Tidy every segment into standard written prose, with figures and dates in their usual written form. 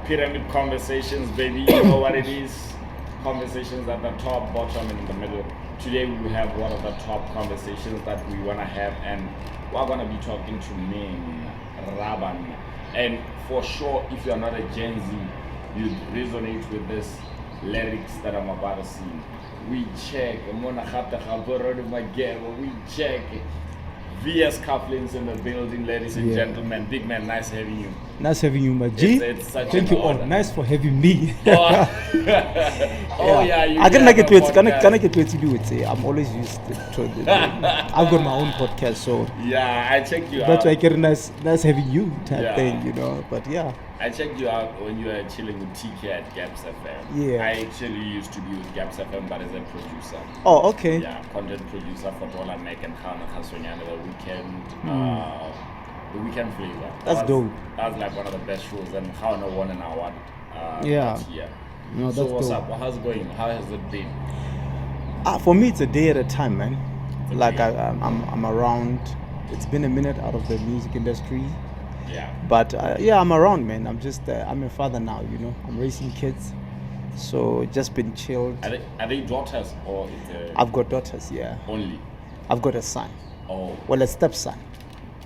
pyramid conversations, baby. You know what it is? Conversations at the top, bottom, and in the middle. Today we have one of the top conversations that we want to have, and we're going to be talking to Ming Raban. And for sure, if you're not a Gen Z, you resonate with this lyrics that I'm about to sing. We check, MONNA, we check. VS Cufflins in the building, ladies and gentlemen. Big man, nice having you. Nice having you, my G. It's such Thank you all. Nice for having me. Yeah. Can I get to do it? I'm always used to it. I've got my own podcast, so yeah, I checked you that's out. why I get nice having you type thing, you know. But yeah, I checked you out when you were chilling with Icheke at Gaps FM. Yeah. I actually used to be with Gaps FM, but as a producer. Oh, okay. Yeah, content producer for Dola Mac and Khana Khasonyana, the weekend flavor. That's dope. That was like one of the best shows, and Khana won an award. Yeah. No, so that's what's dope. up? How's it going? How has it been? For me, it's a day at a time, man. Like I'm around. It's been a minute out of the music industry. Yeah. But I'm around, man. I'm just I'm a father now, you know. I'm raising kids, so just been chilled. Are they daughters or is it I've got daughters, yeah. only? I've got a son. Oh. Well, a stepson.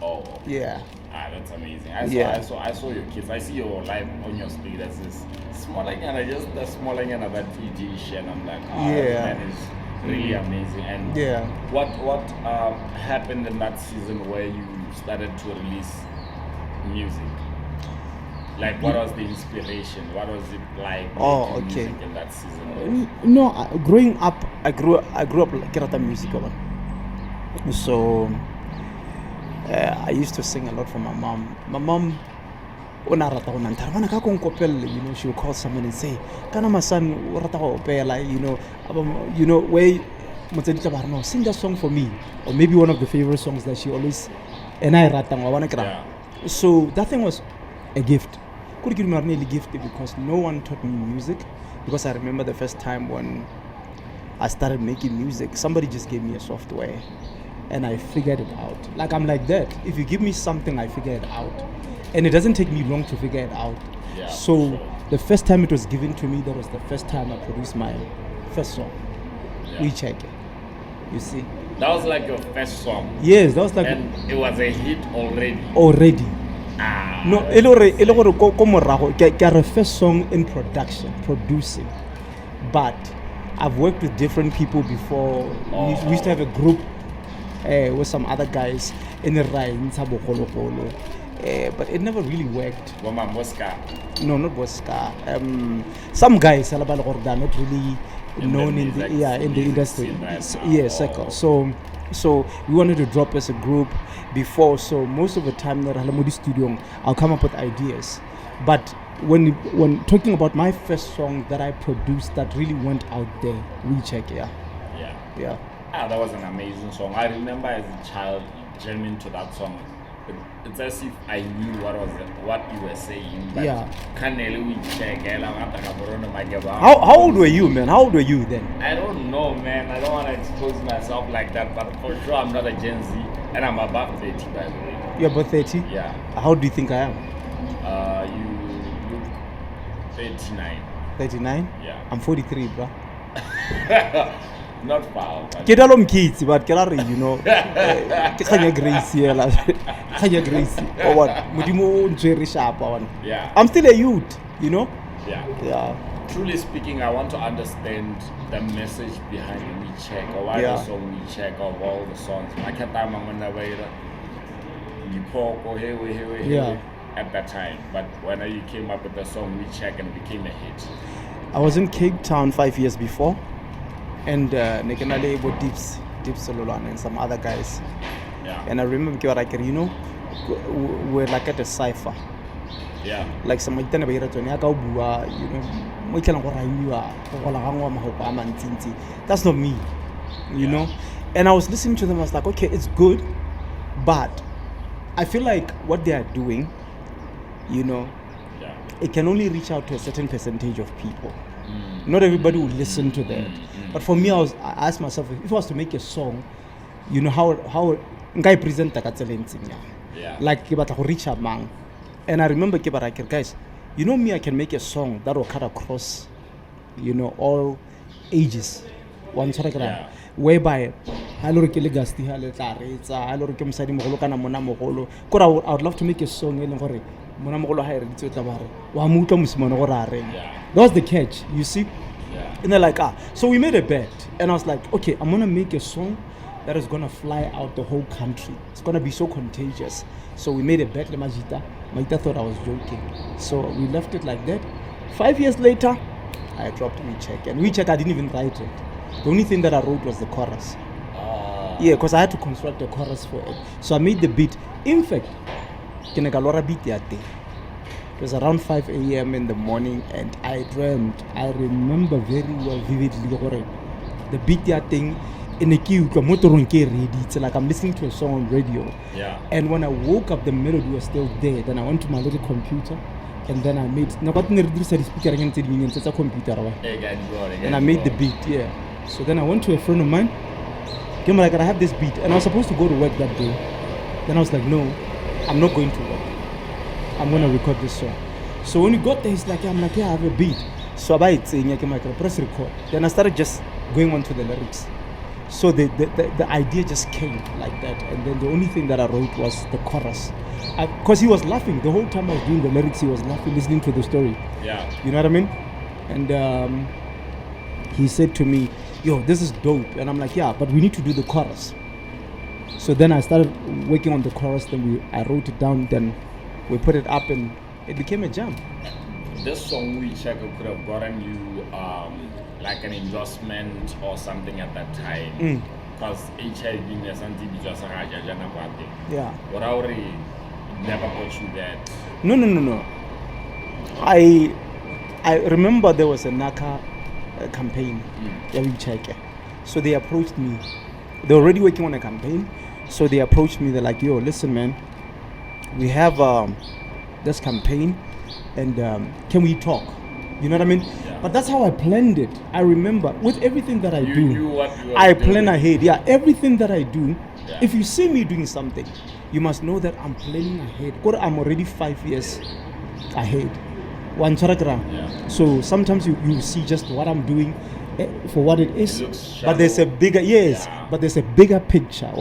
Oh. Yeah. That's amazing. I saw your kids. I see your live on your status. It's smaller than just the smaller than that PG shit. And I'm like, this man is really amazing. And what happened in that season where you started to release music? Like, what was the inspiration? What was it like making music in that season? No, growing up, I grew up like Kerata musical. So I used to sing a lot for my mom. My mom, you know, she would call someone and say, "Kana my son, you know, where no, sing that song for me," or maybe one of the favorite songs that she always and I So that thing was a gift. Could give me a really gift because no one taught me music. Because I remember the first time when I started making music, somebody just gave me a software and I figured it out. Like, I'm like that. If you give me something, I figure it out. And it doesn't take me long to figure it out. Yeah, so the first time it was given to me, that was the first time I produced my first song. Icheke. You see? That was like your first song. Yes, that was like. And it was a hit already. No, a first song in production, producing. But I've worked with different people before. We used to have a group with some other guys in the Rhine, but it never really worked. No, not Bosca. Some guys, they're not really known in the industry. Circle. So we wanted to drop as a group before. So most of the time, at Halamudi Studio, I'll come up with ideas. But when talking about my first song that I produced that really went out there, Icheke. Yeah. That was an amazing song. I remember as a child jamming to that song. It's as if I knew what you were saying. But How old were you, man? How old were you then? I don't know, man. I don't want to expose myself like that, but for sure I'm not a Gen Z, and I'm above 30, by the way. You're about 30? Yeah. How do you think I am? You look 39. 39? Yeah. I'm 43, bro. Not far. Get along kids, but you know, Grace here, Grace. Or what? Yeah. I'm still a youth, you know? Yeah. Truly speaking, I want to understand the message behind We Check, or why the song We Check, of all the songs. At that time, but when you came up with the song We Check and it became a hit. I was in Cape Town 5 years before. And Nekanale Deep Sololan and some other guys. Yeah. And I remember, you know, we're like at a cipher. Yeah. Like some you know, that's not me. You know? And I was listening to them, I was like, okay, it's good, but I feel like what they are doing, you know, it can only reach out to a certain percentage of people. Not everybody will listen to that. But for me, I asked myself, if I was to make a song, you know, how I present like to reach a man. And I remember guys, you know me, I can make a song that will cut across, you know, all ages. One sort of whereby I would love to make a song that was the catch, you see. And they're like, so we made a bet, and I was like, okay, I'm gonna make a song that is gonna fly out the whole country. It's gonna be so contagious. So we made a bet. Majita thought I was joking, so we left it like that. 5 years later, I dropped Icheke, and Icheke I didn't even write it. The only thing that I wrote was the chorus. Yeah, because I had to construct a chorus for it. So I made the beat. In fact, beat that day. It was around 5 a.m. in the morning, and I dreamt. I remember very well, vividly, the beat that thing. It's like I'm listening to a song on radio. Yeah. And when I woke up, the melody was still there. Then I went to my little computer, and then I made. And I made the beat. Yeah. So then I went to a friend of mine. Came like, I have this beat, and I was supposed to go to work that day. Then I was like, no, I'm not going to work. I'm gonna record this song. So when we got there, he's like, I'm like, yeah, I have a beat. So I press record. Then I started just going on to the lyrics. So the idea just came like that, and then the only thing that I wrote was the chorus. Because he was laughing the whole time I was doing the lyrics. He was laughing, listening to the story. Yeah. You know what I mean? And he said to me, yo, this is dope. And I'm like, yeah, but we need to do the chorus. So then I started working on the chorus. Then I wrote it down. Then we put it up, and it became a jam. This song Icheke could have gotten you like an endorsement or something at that time, because HIV is something just yeah. What I already never got you that. No. I remember there was a Naka campaign. Icheke. So they approached me. They were already working on a campaign. So they approached me. They're like, yo, listen, man, we have this campaign, and can we talk? You know what I mean? Yeah. But that's how I planned it. I remember with everything that I do, knew what you were I doing. plan ahead. Yeah, everything that I do. Yeah. If you see me doing something, you must know that I'm planning ahead. Or I'm already 5 years ahead. Yeah. So sometimes you see just what I'm doing for what it is, but there's a bigger but there's a bigger picture.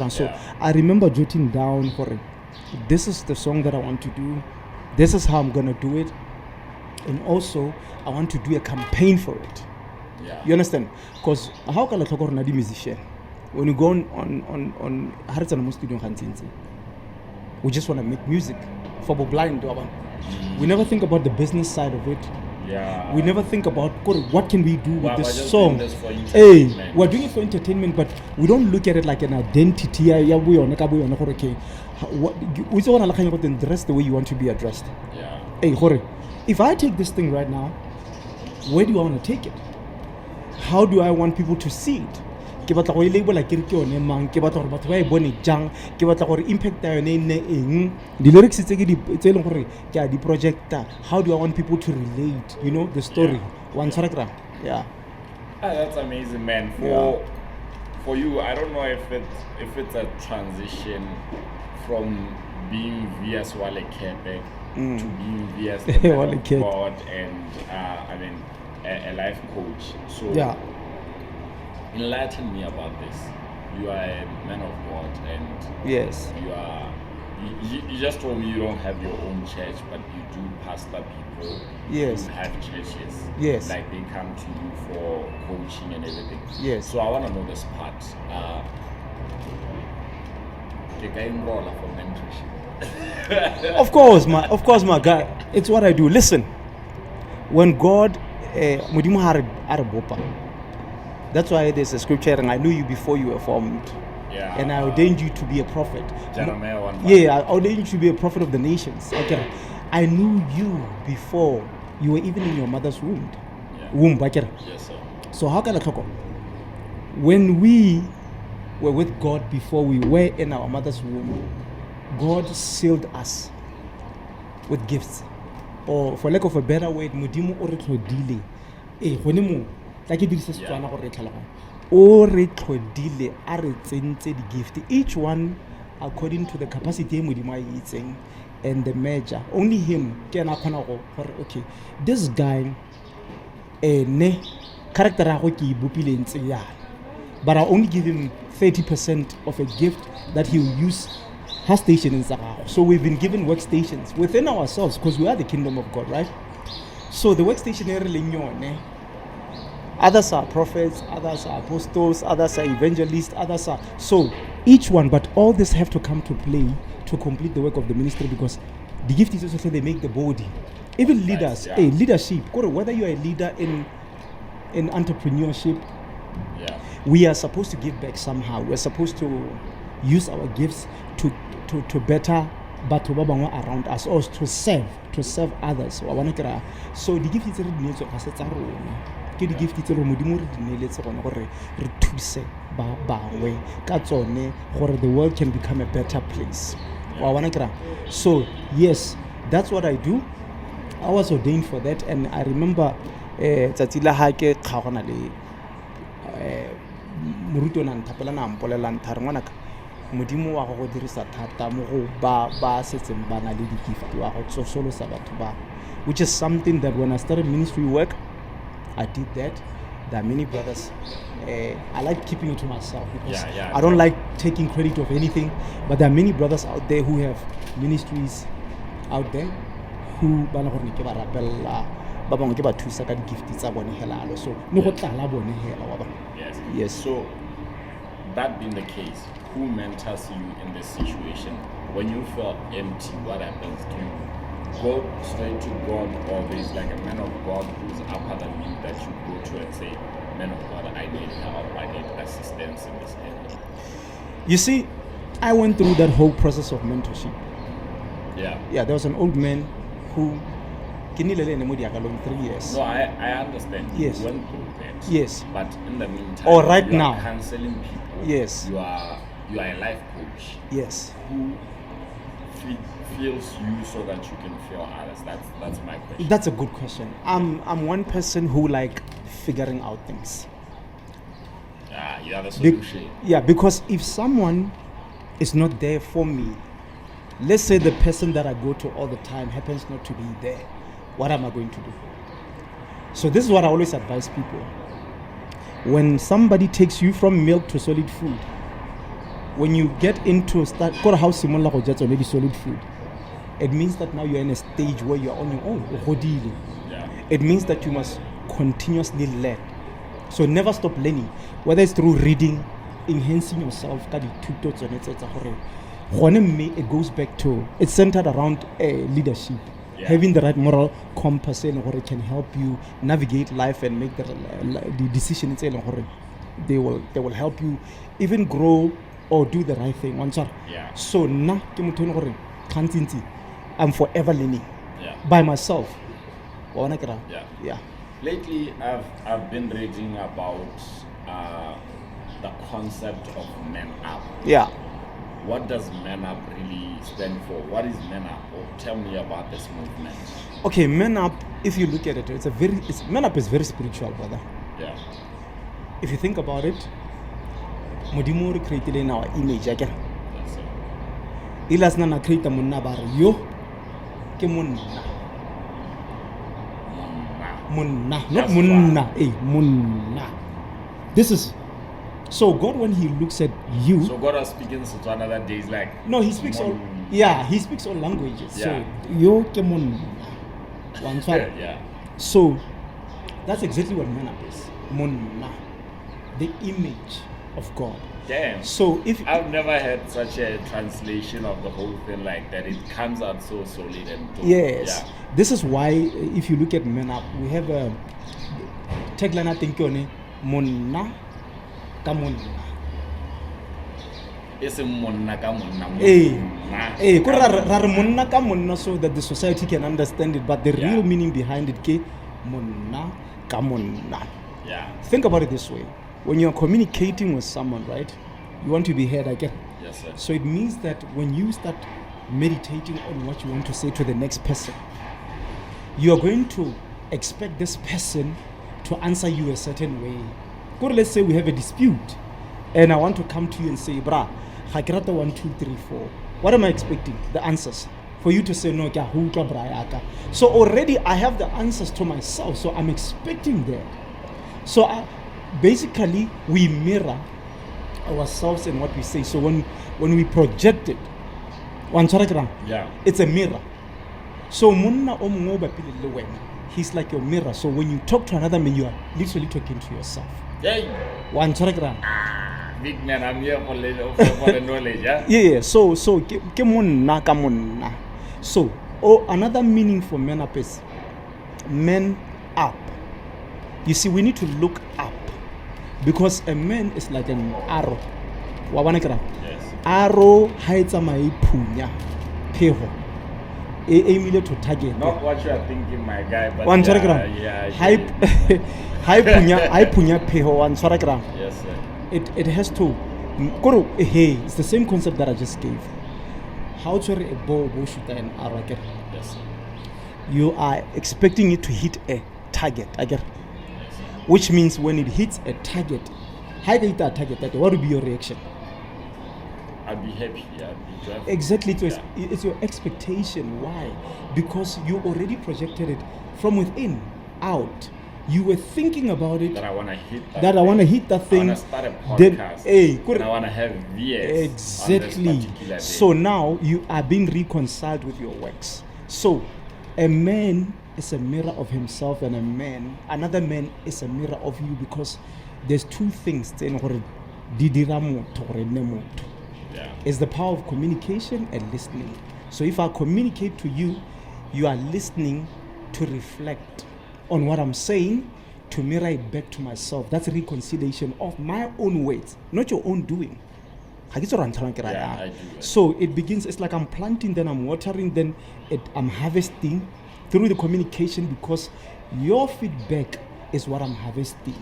So I remember jotting down for it. This is the song that I want to do. This is how I'm gonna do it. And also, I want to do a campaign for it. Yeah. You understand? Because how can I talk about a musician? When you go on studio, we just want to make music for blind. We never think about the business side of it. Yeah. We never think about what can we do with this song. We're doing it for entertainment, but we don't look at it like an identity. We want to dress the way you want to be addressed. Yeah. If I take this thing right now, where do I want to take it? How do I want people to see it? Ke batla go label like ke batla gore batho ba e bone jang, ke batla gore impact ya yone ne eng, di lyrics tse ke gore ke a di projecta. How do I want people to relate, you know, the story? One paragraph. Yeah. That's amazing, man. For you, I don't know if it's a transition from being VS Wale Kepe to being VS the man of God and a life coach. So yeah. Enlighten me about this. You are a man of God, and yes, you just told me you don't have your own church, but you do pastor people. Yes. You have churches. Yes. Like they come to you for coaching and everything. Yes. So I want to know this part. For mentorship. Of course, my guy. It's what I do. Listen, when God, that's why there's a scripture, and I knew you before you were formed. Yeah. And I ordained you to be a prophet. Jeremiah 1. Yeah, I ordained you to be a prophet of the nations. Okay. I knew you before you were even in your mother's womb. Yeah. Yes, sir. So how can I talk? When we were with God before we were in our mother's womb, God sealed us with gifts. Or for lack of a better word, modimo o re tlhodile. Like it is Setswana gore re tlhaloganya. O re tlhodile a re tsentse di gift. Each one according to the capacity e modimo a itseng. and the major, only him can okay, this guy ne character but I only give him 30% of a gift that he will use her station in Zarago. So we've been given workstations within ourselves because we are the kingdom of God, right? So the workstation others are prophets, others are apostles, others are evangelists, others are so each one, but all this have to come to play to complete the work of the ministry because the gift is also they make the body. Even leaders, leadership, whether you are a leader in entrepreneurship, we are supposed to give back somehow. We're supposed to use our gifts to better but around us, or to serve others. So the gift is really needs of the gift is the world can become a better place. So yes, that's what I do. I was ordained for that, and I remember moruto na nthapela na mpolela nthare ngwanaka modimo wa go dirisa thata mo go ba setseng ba na le di-gift wa go tsosolosa batho ba, which is something that when I started ministry work I did that. There are many brothers, I like keeping it to myself because I don't like taking credit of anything, but there are many brothers out there who have ministries out there who ba na go ne ke ba rapella ba bangwe ke ba thusa ka di-gift tsa bone hela alo, so ne go tlala bone hela wa bona. Yes. So that being the case, who mentors you in this situation? When you feel empty, what happens? Do you go straight to God, or there's like a man of God who's upper than you that you go to and say, man of God, I need help, I need assistance in this area? You see, I went through that whole process of mentorship. Yeah, there was an old man who 3 years. No, I understand. Yes. You went through that. Yes. But in the meantime, or right you now, are counseling people. Yes. You are a life coach. Yes. Who feels you so that you can feel others? That's my question. That's a good question. I'm one person who like figuring out things. You are the solution. Because if someone is not there for me, let's say the person that I go to all the time happens not to be there, what am I going to do? So this is what I always advise people. When somebody takes you from milk to solid food, when you get into how similar or maybe solid food, it means that now you're in a stage where you're on your own. It means that you must continuously learn. So never stop learning, whether it's through reading, enhancing yourself. It goes back to, it's centered around leadership. Having the right moral compass can help you navigate life and make the decision. They will help you even grow or do the right thing. So I'm forever learning by myself. Lately, I've been reading about the concept of men up. What does Men Up really stand for? What is Men Up? Or tell me about this movement. Okay, Men Up, if you look at it, Men Up is very spiritual, brother. If you think about it, Modimo created in our image again. Ilas na create munna bar yo ke munna. Not munna, munna. This is so God, when He looks at you. So God was speaking Setswana that day. Like no, He speaks all. He speaks all languages. So yo ke munna. So that's exactly what Men Up is. Munna, the image of God. Damn. So if I've never had such a translation of the whole thing like that, it comes out so solid and dope. Yes. This is why if you look at Men Up, we have a tagline I think on Monna ka monna. It's a monna ka monna. Monna ka monna, so that the society can understand it, but the real meaning behind it ke monna ka monna. Think about it this way. When you're communicating with someone, right, you want to be heard again. Yes, sir. So it means that when you start meditating on what you want to say to the next person, you are going to expect this person to answer you a certain way. Let's say we have a dispute and I want to come to you and say, brah, 1, 2, 3, 4. What am I expecting? The answers. for you to say no, ke a ho utlwa bra ya ka. So already I have the answers to myself, so I'm expecting that. So basically we mirror ourselves and what we say. So when we project it, it's a mirror. So monna o mongwe o bapile le wena, he's like your mirror. So when you talk to another man, you are literally talking to yourself. Big man, I'm here for the knowledge, yeah? Yeah, so ke monna ka monna. So another meaning for men up is men up. You see, we need to look up, because a man is like an arrow. Yes. Arrow hides my punya peho. Aimile to target. Not what you are thinking, my guy, but yeah. Hi punya peho one saragram. Yes, sir. It has to. Hey, it's the same concept that I just gave. How to a bow shoot an arrow? Yes, sir. You are expecting it to hit a target. Which means when it hits a target, what will be your reaction? I'd be happy, yeah. I'd be joyful. Exactly, Yeah. it's your expectation. Why? Because you already projected it from within out. You were thinking about it. That I want to hit that. That I want to hit that thing. I want to start a podcast. And I want to have VS. Exactly. So now you are being reconciled with your works. So a man is a mirror of himself, and another man is a mirror of you, because there's two things. Yeah. It's the power of communication and listening. So if I communicate to you, you are listening to reflect on what I'm saying, to mirror it back to myself. That's a reconciliation of my own words, not your own doing. I do. So it begins, it's like I'm planting, then I'm watering, then I'm harvesting through the communication, because your feedback is what I'm harvesting.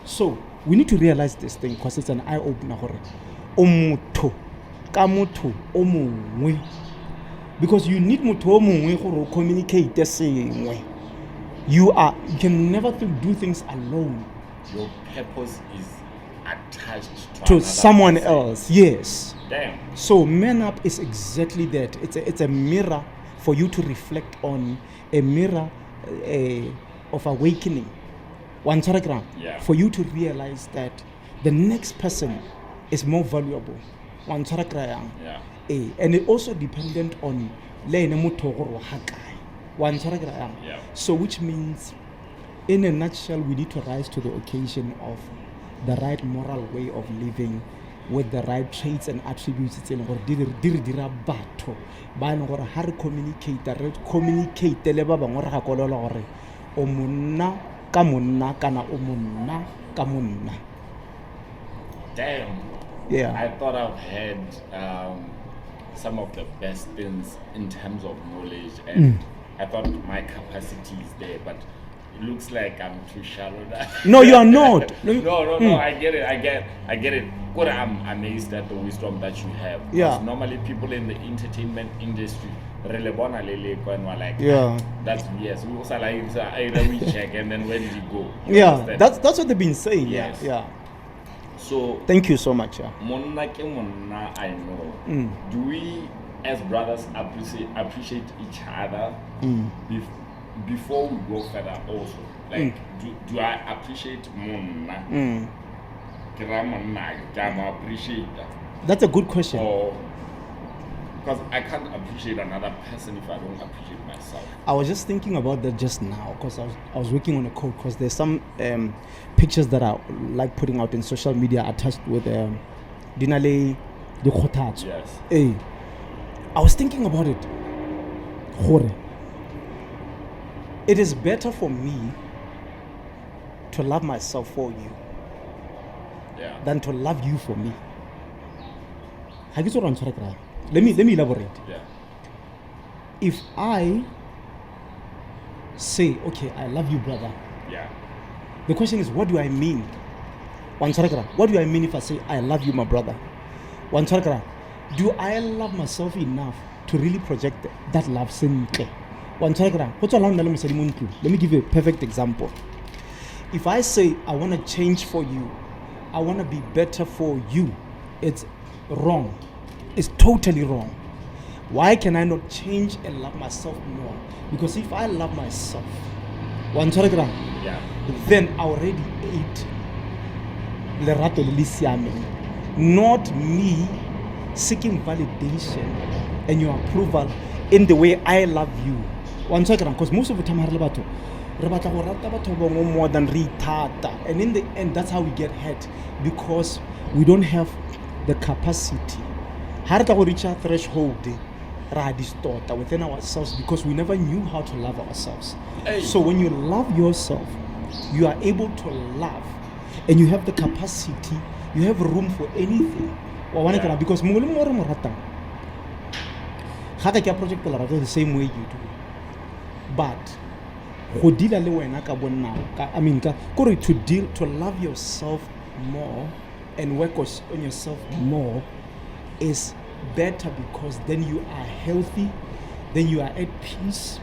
So we need to realize this thing, because it's an eye-opener. Because you need to communicate the same way. You can never do things alone. Your purpose is attached to someone else. Yes. Damn. So man up is exactly that. It's a mirror for you to reflect on, a mirror of awakening. One telegram. Yeah. For you to realize that the next person is more valuable. One telegram. Yeah. And it also dependent on one telegram. Yeah. So which means, in a nutshell, we need to rise to the occasion of the right moral way of living, with the right traits and attributes. It's in dira batho ba ene gore ha re communicate le ba bangwe re ga kolola gore o monna ka monna kana o monna ka monna. Damn. Yeah. I thought I've had some of the best things in terms of knowledge, and I thought my capacity is there, but it looks like I'm too shallow now. No, you are not. No, I get it. But I'm amazed at the wisdom that you have. Yeah. Because normally people in the entertainment industry, like, yeah, that's yes. We also like we check, and then where did he go? Yeah, understand? that's what they've been saying. Yes. Yeah. So Thank you so much. Yeah. Monna ke monna, I know. Do we as brothers appreciate each other before we go further also? Like do I appreciate Monna? Can I appreciate that? That's a good question. Or because I can't appreciate another person if I don't appreciate myself. I was just thinking about that just now, because I was working on a code, because there's some pictures that I like putting out in social media attached with Dinale the Khotatsu. Yes. Hey, I was thinking about it. It is better for me to love myself for you than to love you for me. Let me elaborate. Yeah. If I say, okay, I love you, brother. Yeah. The question is, what do I mean? What do I mean if I say, I love you, my brother? Do I love myself enough to really project that love? Let me give you a perfect example. If I say, I want to change for you, I want to be better for you, it's wrong. It's totally wrong. Why can I not change and love myself more? Because if I love myself, Yeah. then I already ate lerato le le siameng. Not me seeking validation and your approval in the way I love you. Because most of the time, re batla go rata batho ba bangwe more than re ithata. And in the end, that's how we get hurt, because we don't have the capacity. Ha re tla go reach a threshold, ra distorta within ourselves because we never knew how to love ourselves. Hey. So when you love yourself, you are able to love, and you have the capacity, you have room for anything. Yeah. Because mongwe le mongwe re mo ratang. Ga ka ke project la rata the same way you do. But go deala le wena ka bonna ka to love yourself more and work on yourself more is better, because then you are healthy, then you are at peace.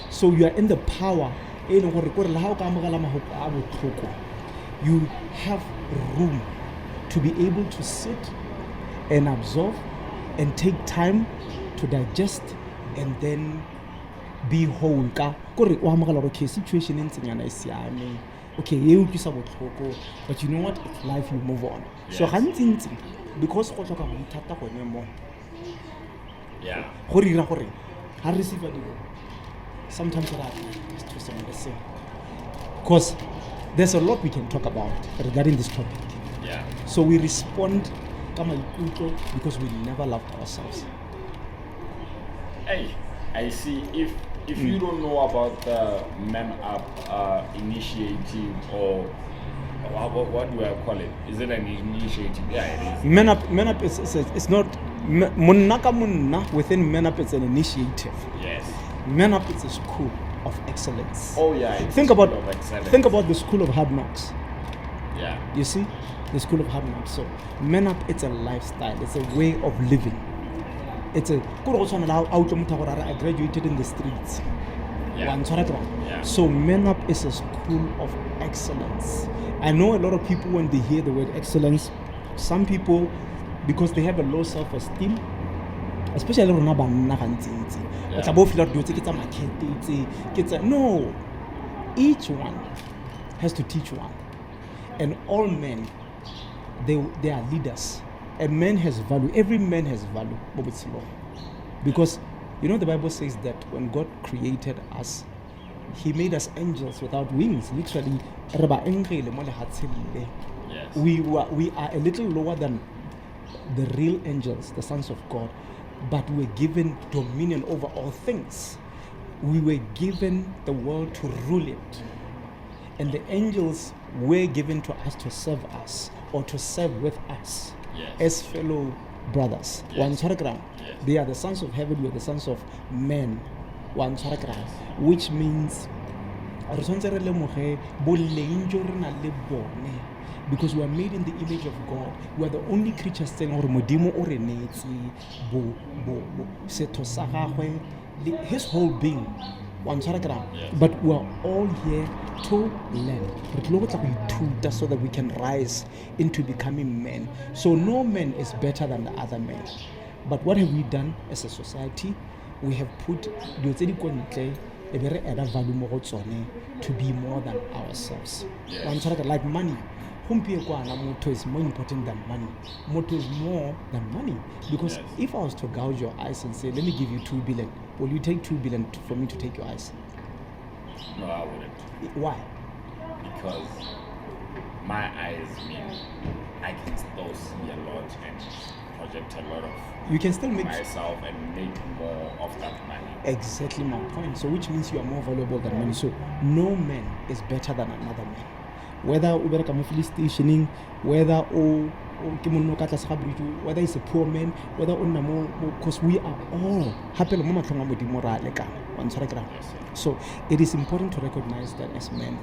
So you are in the power. You have room to be able to sit and absorb and take time to digest and then be whole. Okay, situation in okay, but you know what? It's life, you move on. Yes. So because sometimes because there's a lot we can talk about regarding this topic. Yeah. So we respond because we never loved ourselves. Hey, I see. If you don't know about the Man Up initiative, or what do I call it? Is it an initiative? Yeah, it is. Man Up it's not MONNA within Man Up. It's an initiative. Yes. Man Up is a school of excellence. Oh yeah. Think about excellence. the school of hard knocks. Yeah. You see, the school of hard knocks. So Man Up, it's a lifestyle. It's a way of living. It's a I graduated in the streets. Yeah. Yeah. So Man Up is a school of excellence. I know a lot of people, when they hear the word excellence, some people, because they have a low self-esteem, especially no, each one has to teach one, and all men, they are leaders. A man has value. Every man has value. Because you know the Bible says that when God created us, He made us angels without wings. Literally, Yes. we are a little lower than the real angels, the sons of God, but we were given dominion over all things. We were given the world to rule it, and the angels were given to us to serve us, or to serve with us. Yes. As fellow brothers. Yes. Yes. They are the sons of heaven, we are the sons of men. Which means because we are made in the image of God. We are the only creatures saying his whole being. Yes. But we are all here to learn so that we can rise into becoming men. So no man is better than the other man. But what have we done as a society? We have put to be more than ourselves. Yes. Like money. Motto is more important than money. Motto is more than money. Because Yes. if I was to gouge your eyes and say, let me give you 2 billion, will you take 2 billion for me to take your eyes? No, I wouldn't. Why? Because my eyes mean I can still see a lot and project a lot of You can still make myself and make more of that money. exactly my point. So which means you are more valuable than money. So no man is better than another man. Whether Uber stationing, whether whether it's a poor man, whether because we are all happy. So it is important to recognize that as men,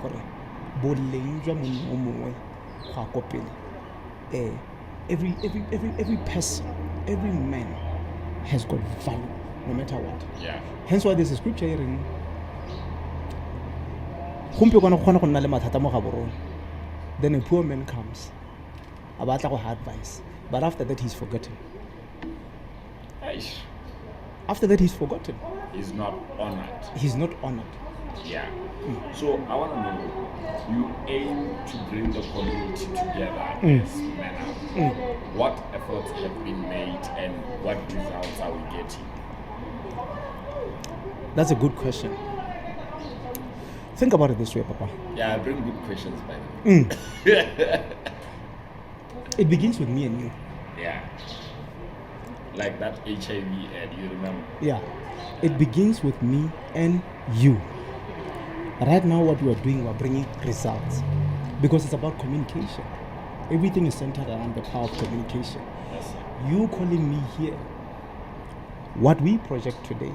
every person, every man has got value, no matter what. Yeah. Hence why there's a scripture here in then a poor man comes about advice, but after that he's forgotten. Aish. After that, he's forgotten. He's not honored. He's not honored. Yeah. So I want to know, you aim to bring the community together as MONNA. What efforts have been made and what results are we getting? That's a good question. Think about it this way, Papa. Yeah, I bring good questions by the way. It begins with me and you. Yeah. Like that HIV ad, you remember? Yeah. It begins with me and you. Right now, what we are doing, we're bringing results. Because it's about communication. Everything is centered around the power of communication. Yes, sir. You calling me here, what we project today,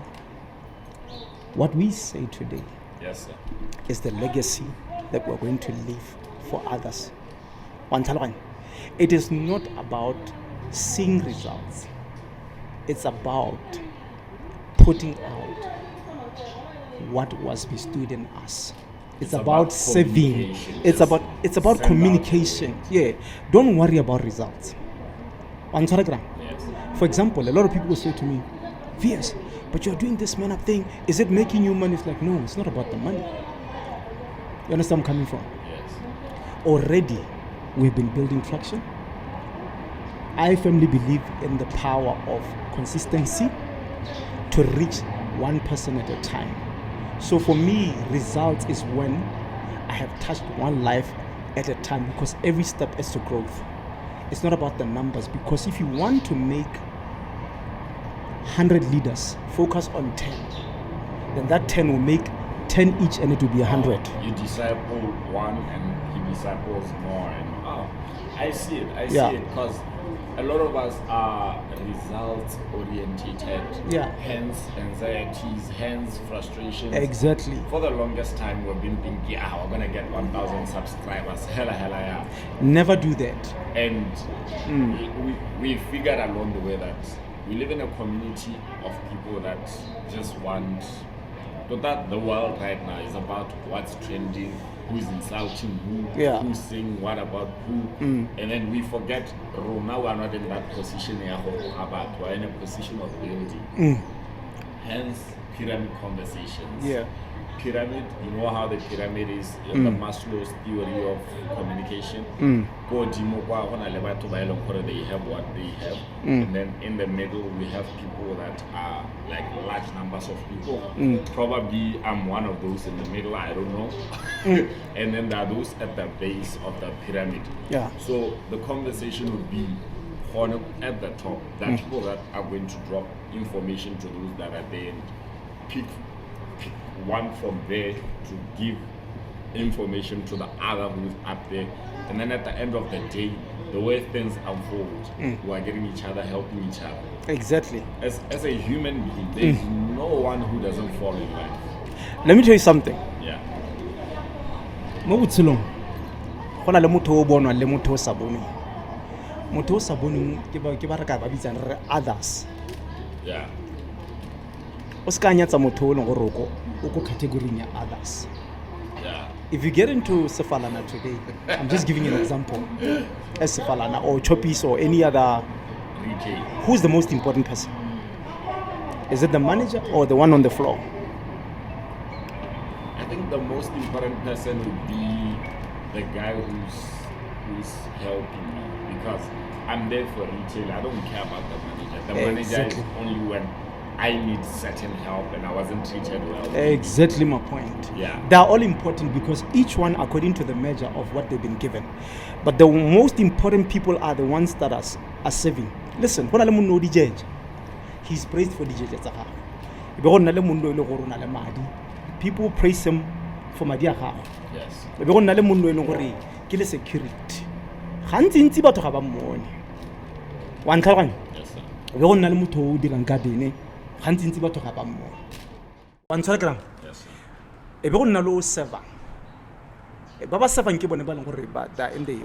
what we say today, Yes, sir. is the legacy that we're going to leave for others. It is not about seeing results. It's about putting out what was bestowed in us. It's about saving. It's about Send communication. Yeah. Don't worry about results. Yes. For example, a lot of people will say to me, VS, but you're doing this man up thing. Is it making you money? It's like, no, it's not about the money. You understand where I'm coming from? Yes. Already, we've been building traction. I firmly believe in the power of consistency to reach one person at a time. So for me, results is when I have touched one life at a time, because every step is to growth. It's not about the numbers, because if you want to make 100 leaders, focus on 10. Then that 10 will make 10 each and it will be 100. You disciple one and he disciples more. And I see it. I see Yeah. it because a lot of us are results orientated. Yeah. Hence anxieties, hence frustrations. Exactly. For the longest time, we've been thinking, we're gonna get 1,000 subscribers. Hella, yeah. Never do that. And we figured along the way that we live in a community of people that just want. But that the world right now is about what's trending, who's insulting who, Yeah. who's saying what about who, and then we forget. Now we're not in that position here, but we're in a position of building. Hence, pyramid conversations. Yeah. Pyramid, you know how the pyramid is in the Maslow's theory of communication. They have what they have, and then in the middle we have people that are like large numbers of people. Probably I'm one of those in the middle, I don't know. And then there are those at the base of the pyramid. Yeah. So the conversation would be at the top. There are people that are going to drop information to those that are there and pick one from there to give information to the other who's up there, and then at the end of the day, the way things unfold, we are getting each other, helping each other. Exactly. As a human being, there is no one who doesn't fall in life. Let me tell you something. Yeah. Mo botshelong go na le motho o bonwa le motho o sa bonwe. Motho o sa bonweng ke ba re ka ba bitsang re others. Yeah. O ska nyatsa motho o leng gore o ko category ya others. Yeah. If you get into Sefalana today, I'm just giving you an example, as Sefalana or Choppies or any other, Retail. who's the most important person? Is it the manager or the one on the floor? I think the most important person would be the guy who's helping me, because I'm there for retail. I don't care about the manager. The manager Exactly. is only when I need certain help and I wasn't treated well. Exactly my point. Yeah. They are all important because each one according to the measure of what they've been given. But the most important people are the ones that are serving. Listen, when I know the judge, he's praised for the judge. People praise him for my dear heart. Yes. Security. Hanti batho ga ba mmone. Wa ntlhaloganya? Yes, sir. Be go nna le motho o dirang ka bene gantsi batho ga ba mmone. Wa ntshwara Yes, sir. e be go nna le o server. Ba ba servang ke bone ba leng gore ba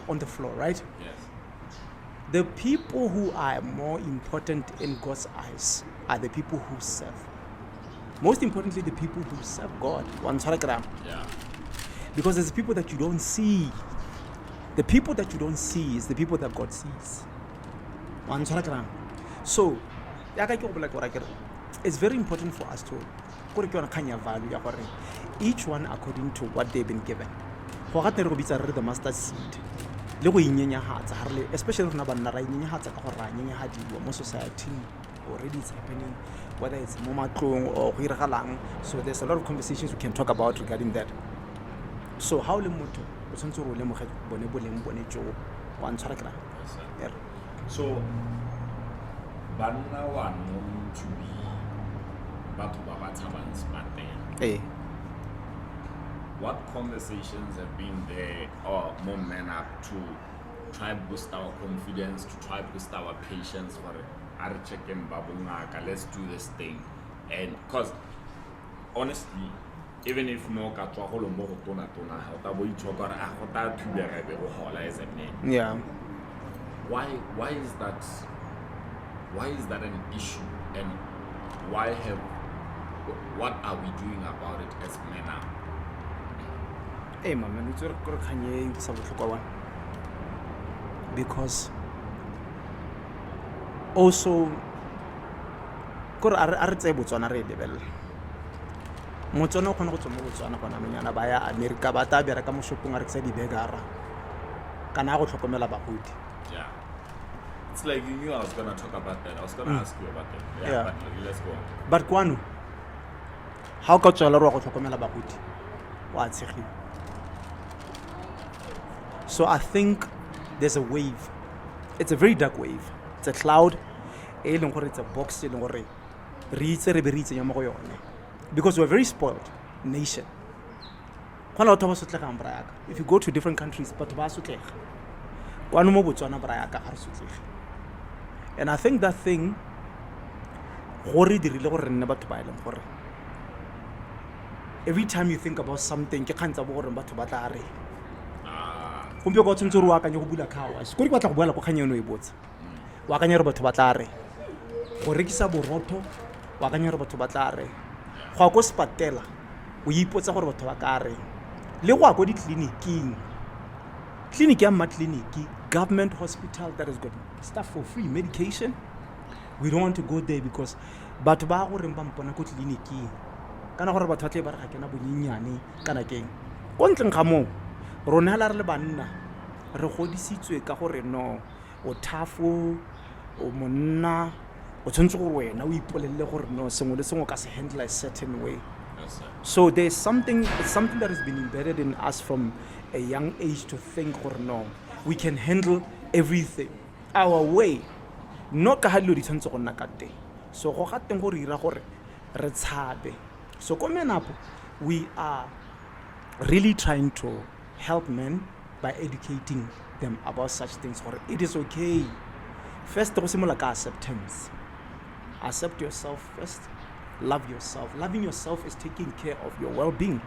on the floor, right? Yes. The people who are more important in God's eyes are the people who serve. Most importantly, the people who serve God. Wa ntshwara Yeah. because there's people that you don't see. The people that you don't see is the people that God sees. So, It's very important for us to value each one according to what they've been given. The master seed. Especially in society, already it's happening, whether it's or so there's a lot of conversations we can talk about regarding that. So how le motho o tshwantse go lemoga bone boleng bone jo wa ntshwara kra. So banna wa known to be batho ba ba tshabang smarteng. What conversations have been there or more men up to try boost our confidence, to try boost our patience for Icheke and Babungaka, let's do this thing. And because honestly, even if no katwa holo mo go tona ha ta bo itshoka re a go ta thubega be go hola as a man. Yeah. Why is that an issue, and what are we doing about it as men now? Hey man, it's because also Motswana o khona go tswa mo Botswana gona menyana ba ya America ba ta bera ka mo shopong a rekisa di begara kana go tlhokomela bagodi. Yeah, it's like you knew I was gonna talk about that. I was gonna ask you about that. Yeah. But let's go on. But kwano how ka tswela ro go tlhokomela bagodi wa tshegi. So I think there's a wave. It's a very dark wave. It's a cloud. It's a box. Because we're a very spoiled nation. If you go to different countries, and I think that thing every time you think about something, go go spatela o ipotsa gore batho ba ka re le go go di clinic ya ma clinic government hospital that has got stuff for free medication. We don't want to go there because batho ba go reng ba mpona ko clinic kana gore batho ba tle ba re ga kena bonyenyane kana keng go ntleng ga mo rona la re le banna re godisitswe ka gore no o thafo o monna o tshwantse gore wena o ipolelle gore no sengwe le sengwe ka se handle a certain way. So there's something that has been embedded in us from a young age to think gore no we can handle everything our way no ka hallo di tshwantse go nna ka teng. So go ga teng gore ira gore re tshabe. So komenapo we are really trying to help men by educating them about such things. Or it is okay. First, go simola ka acceptance. Accept yourself first. Love yourself. Loving yourself is taking care of your well-being.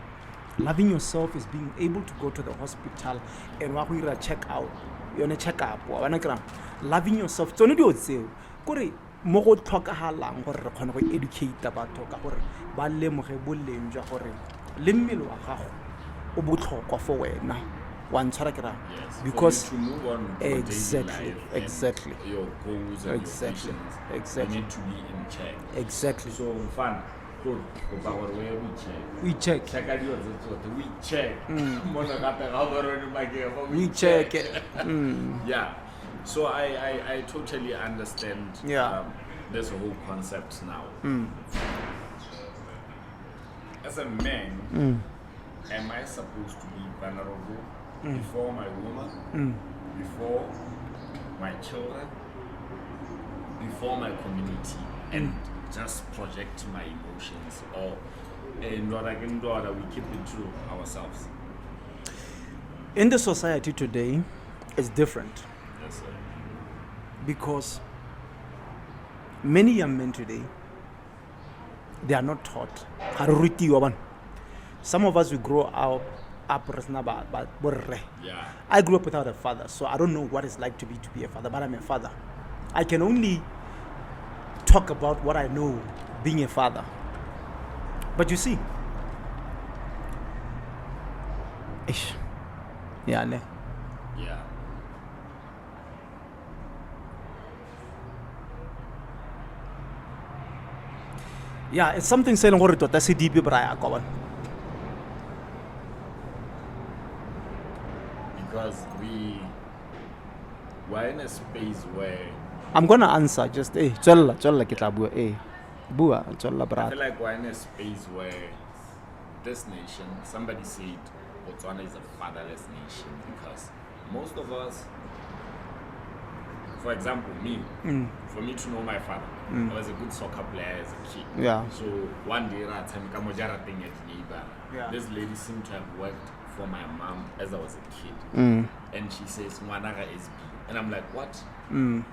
Loving yourself is being able to go to the hospital and wa check out. You're on a check-up. Loving yourself. So no do say, kore mo go tlhokagalang gore re kgone go educate batho ka gore ba lemoge boleng jwa gore le mmele wa gago o botlhokwa for wena. Yes, because to move on exactly your goals and exactly your visions, you need to be in check. Exactly. So fun, good. We check. We check. Yeah. So I totally understand. This whole concept now. As a man, am I supposed to be vulnerable before my woman, before my children, before my community, and just project my emotions, or in what I can do that we keep it to ourselves? In the society today, it's different. Yes, sir. Because many young men today, they are not taught. Some of us, we grow up. Yeah. I grew up without a father, so I don't know what it's like to be a father, but I'm a father. I can only talk about what I know being a father. But you see, Yeah. Yeah, it's something saying gore tota se deep bra kwa bona. Because we're in a space where I'm gonna answer just tswella ke tla bua bua tswella I bra. feel like we're in a space where this nation, somebody said Botswana is a fatherless nation because most of us, for example, me, for me to know my father, I was a good soccer player as a kid. Yeah. So one day, this lady seemed to have worked for my mom as I was a kid. And she says, Mwanaga SB. And I'm like, what? I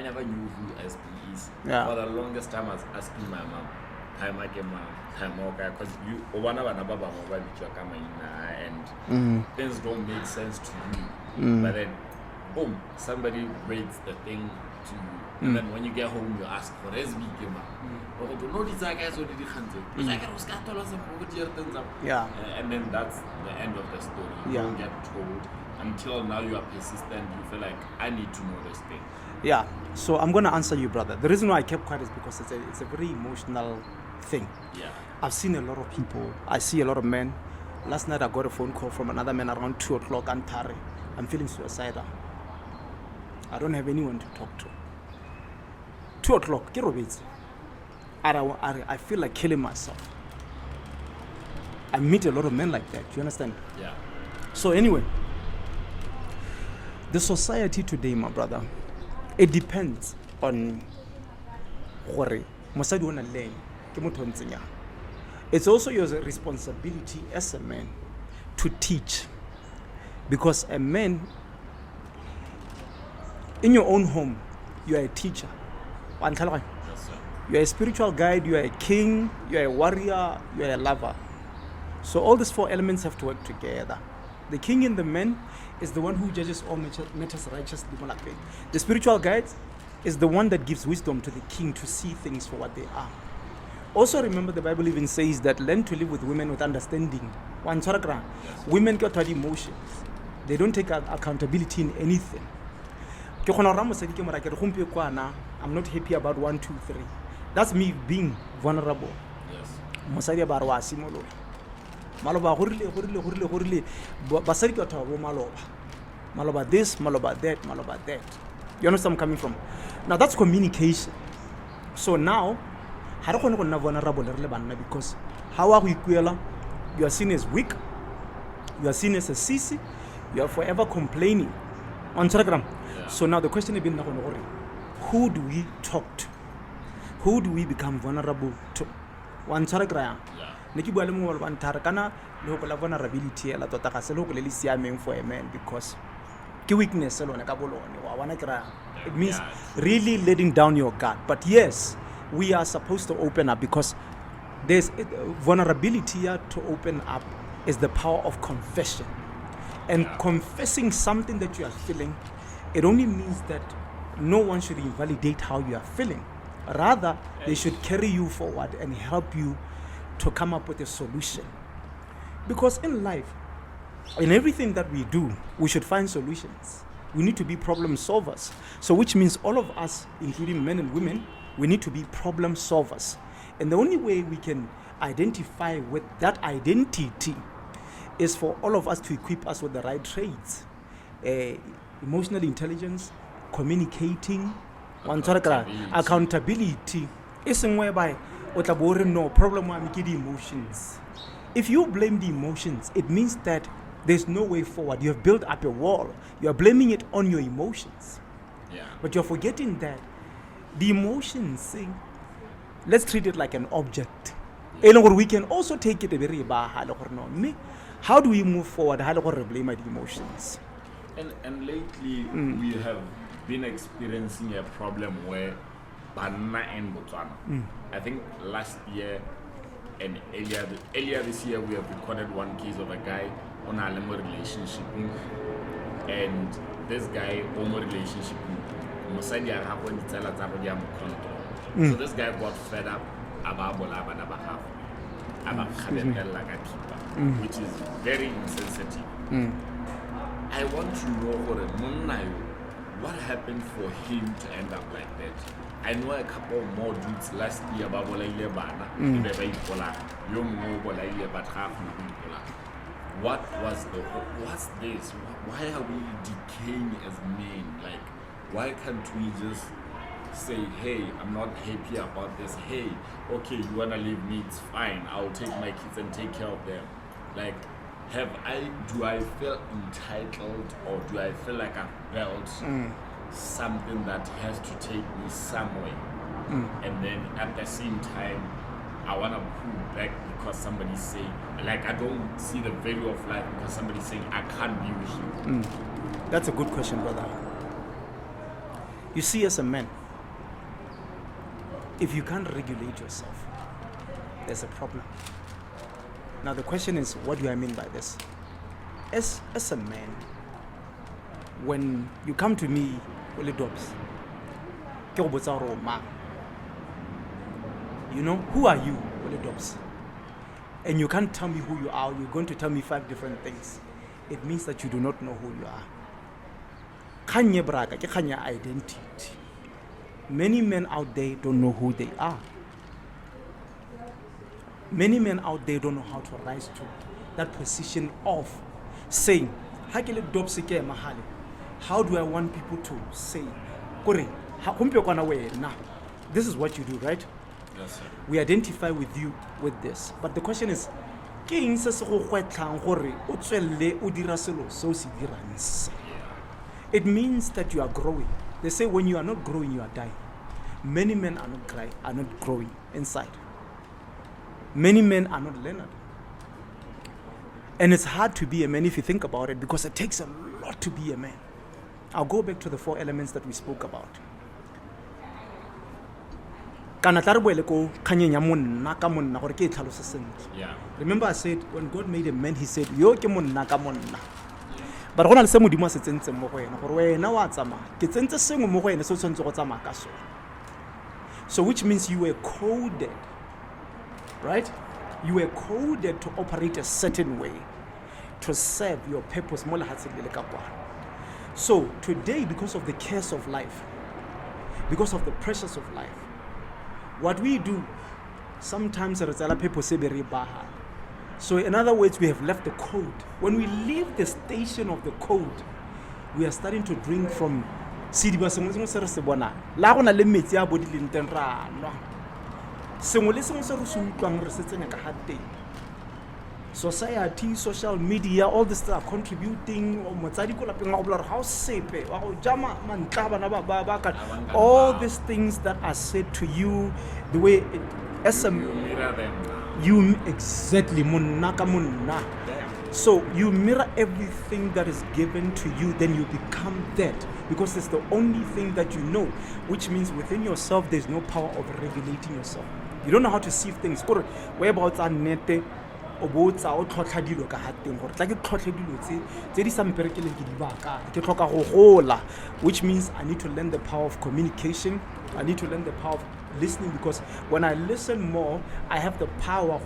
never knew who SB is. Yeah. For the longest time, I was asking my mom, because you and things don't make sense to you. But then, boom, somebody breaks the thing to you. And then when you get home, you ask for SB. Yeah. And then that's the end of the story. You Yeah. don't get told until now you are persistent. You feel like, I need to know this thing. Yeah. So I'm gonna answer you, brother. The reason why I kept quiet is because it's a very emotional thing. Yeah. I've seen a lot of people. I see a lot of men. Last night I got a phone call from another man around 2 o'clock. I'm feeling suicidal. I don't have anyone to talk to. 2 o'clock. Get over it. I feel like killing myself. I meet a lot of men like that. You understand? Yeah. So anyway, the society today, my brother, it depends on gore mosadi o na le ke motho o ntseng yang. It's also your responsibility as a man to teach, because a man in your own home, you are a teacher. Yes, sir. You are a spiritual guide, you are a king, you are a warrior, you are a lover. So all these 4 elements have to work together. The king in the man is the one who judges all matters righteously. The spiritual guide is the one that gives wisdom to the king to see things for what they are. Also remember, the Bible even says that learn to live with women with understanding. Women get emotions. They don't take accountability in anything. I'm not happy about 1, 2, 3. That's me being vulnerable. Yes. Maloba gorile basadi ke batho ba bo maloba this, maloba that. You understand where I'm coming from? Now that's communication. So now ha re kgone go nna vulnerable le banna, because how are we ikuela? You are seen as weak, you are seen as a sissy, you are forever complaining on Telegram. Yeah. So now the question is being who do we talk to? Who do we become vulnerable to? One Telegram. Yeah. Neki bua le mongwe ba ntare kana le go la vulnerability la tota ga se le go le siameng for a man, because ke weakness lone ka bolone wa wana kra. It means really letting down your guard. But yes, we are supposed to open up, because there's vulnerability here. To open up is the power of confession, and confessing something that you are feeling, it only means that no one should invalidate how you are feeling. Rather, they should carry you forward and help you to come up with a solution. Because in life, in everything that we do, we should find solutions. We need to be problem solvers. So which means all of us, including men and women, we need to be problem solvers. And the only way we can identify with that identity is for all of us to equip us with the right traits. Emotional intelligence, communicating, accountability. Is whereby no problem with the emotions. If you blame the emotions, it means that there's no way forward. You have built up a wall. You are blaming it on your emotions. Yeah. But you're forgetting that the emotions, let's treat it like an object. We can also take it a very how do we move forward? How do we blame the emotions? And lately we have been experiencing a problem where Banana and Botswana. I think last year and earlier this year we have recorded one case of a guy on a lemon relationship, and this guy homo relationship. So this guy got fed up which is very insensitive. I want to know MONNA, what happened for him to end up like that. I know a couple more dudes last year ba bolaile bana be ba ipola yo mo bolaile ba tla khona go ipola. What's this? Why are we decaying as men? Like, why can't we just say, hey, I'm not happy about this. Hey, okay, you wanna leave me, it's fine. I'll take my kids and take care of them. Like, do I feel entitled, or do I feel like I felt something that has to take me somewhere? And then at the same time, I wanna pull back because somebody's saying, like, I don't see the value of life because somebody's saying I can't be with you. That's a good question, brother. You see, as a man, if you can't regulate yourself, there's a problem. Now the question is, what do I mean by this? As a man, when you come to me, Willie Dobbs, you know, who are you, Willie Dobbs? And you can't tell me who you are. You're going to tell me 5 different things. It means that you do not know who you are. Kanye braga ke kanya identity. Many men out there don't know who they are. Many men out there don't know how to rise to that position of saying, how do I want people to say, this is what you do, right? Yes, sir. We identify with you with this. But the question is, it means that you are growing. They say when you are not growing, you are dying. Many men are not growing inside. Many men are not learned. And it's hard to be a man if you think about it, because it takes a lot to be a man. I'll go back to the 4 elements that we spoke about. Yeah. Remember I said, when God made a man, he said, yo ke monna ka monna. But gona le se modimo se tsentse mo go ena gore wena wa tsama ke tsentse sengwe mo go ena se tshwantse go tsama ka sona. So which means you were coded, right? You were coded to operate a certain way, to serve your purpose. So today, because of the cares of life, because of the pressures of life, what we do, sometimes people say very bad. So in other words, we have left the code. When we leave the station of the code, we are starting to drink from Sidiba sengwe se re se bona. La gona le metsi a bodi le nteng ra nwa. Sengwe le sengwe se re se utlwang re se tsenya ka hate. Society, social media, all this are contributing. Motsadi ko lapeng wa go bola re ha o sepe wa go jama mantla bana ba ka. All these things that are said to you, the way it you exactly monna ka monna. So you mirror everything that is given to you, then you become that, because it's the only thing that you know, which means within yourself there's no power of regulating yourself. You don't know how to see things. Whereabouts are nete obotsa o tlhotlha dilo ka hateng gore tla ke tlhotlhe dilo tse di sa mperekele ke di baka ke tlhoka go gola, which means I need to learn the power of communication. I need to learn the power of listening, because when I listen more, I have the power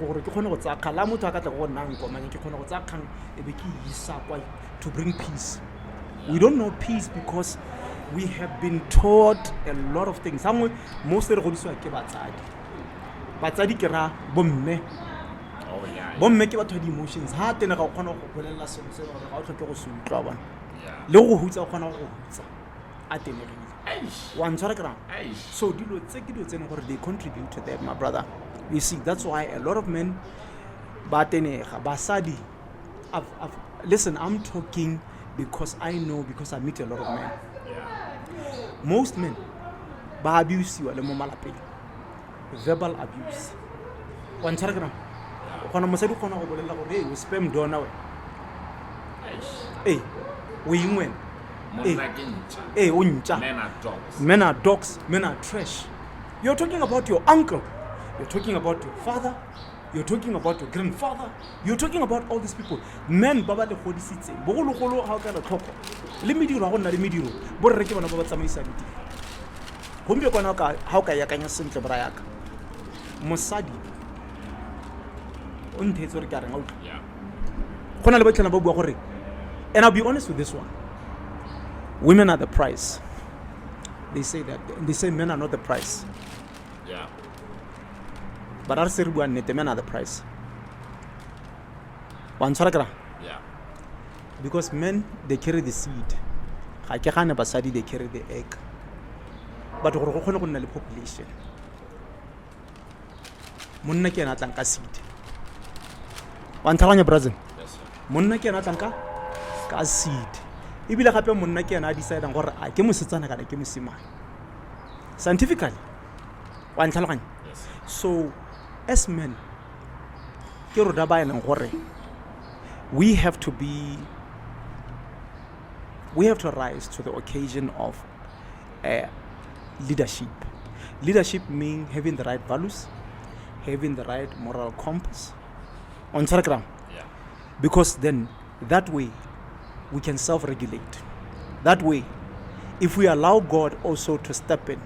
to bring peace. We don't know peace because we have been taught a lot of things. Most of the bomme. Oh yeah. Bomme ke batho di emotions. Ha tena ga o khona go bolela se se gore ga o tlhoke go se utlwa bana. Le go hutsa o khona go hutsa. A tenegile. One paragraph. So they contribute to that, my brother. You see, that's why a lot of men basadi. Listen, I'm talking because I know, because I meet a lot of men. Most men abuse you, verbal abuse. One paragraph. Hey, we spam door now. Hey, we win. Men are dogs. Men are dogs. Men are trash. You're talking about your uncle. You're talking about your father. You're talking about your grandfather. You're talking about all these people. Men baba le khodi sitse. Bogolo golo ha ka la tlhoko. Le mediro ha gona le mediro. Bo re ke bona ba ba tsamaisa di. Gombe kwana ka ha ka ya kanya sentle bra yaka. Mosadi. O nthetso re ka reng out. Yeah. Gona le batlana ba bua gore, and I'll be honest with this one. Women are the prize. They say that. They say men are not the price. Yeah. But the men are the price. Yeah. Because men, they carry the seed. They carry the egg. But we have a population. Monna ke na tlanka seed. Wa nthalanya brother. Yes, sir. Monna ke na tlanka ka seed. Ibile gape monna ke na decide gore a ke mosetsana kana ke mosimane. Scientifically. Wa nthalanya. Yes. So as men ke ro daba ena gore we have to rise to the occasion of leadership. Leadership means having the right values, having the right moral compass on Telegram. Yeah. Because then that way we can self-regulate. That way, if we allow God also to step in,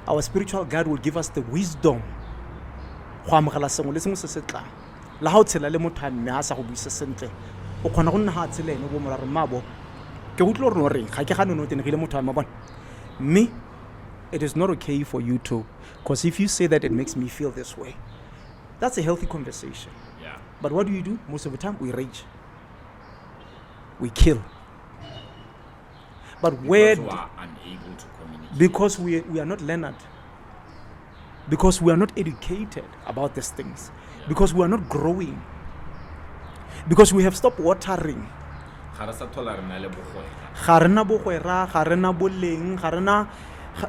our spiritual God will give us the wisdom. Me, it is not okay for you to, because if you say that it makes me feel this way, that's a healthy conversation. Yeah. But what do? Most of the time we rage, we kill. But where? Because we are unable to communicate. Because we are not learned. Because we are not educated about these things. Yeah. Because we are not growing. Because we have stopped watering.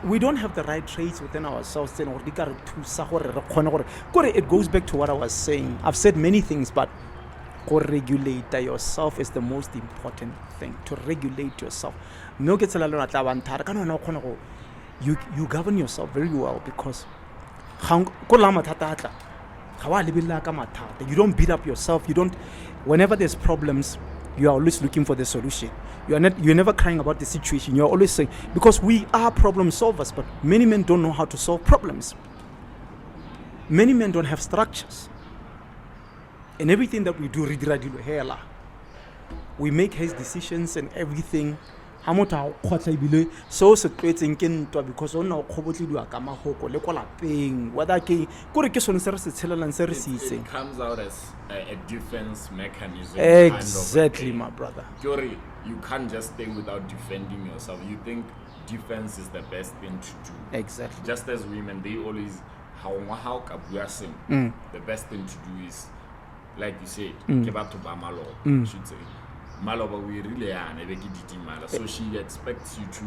We don't have the right traits within ourselves. It goes back to what I was saying. I've said many things, but regulate yourself is the most important thing. To regulate yourself. You govern yourself very well because you don't beat up yourself. You don't. Whenever there's problems, you are always looking for the solution. You're never crying about the situation. You're always saying, because we are problem solvers, but many men don't know how to solve problems. Many men don't have structures. And everything that we do, we make hasty decisions and everything. So because on now whether it comes out as a defense mechanism. Exactly, kind of my brother. You can't just stay without defending yourself. You think defense is the best thing to do. Exactly. Just as women, they always the best thing to do is, like you said, should say. Maloba, we really are so she expects you to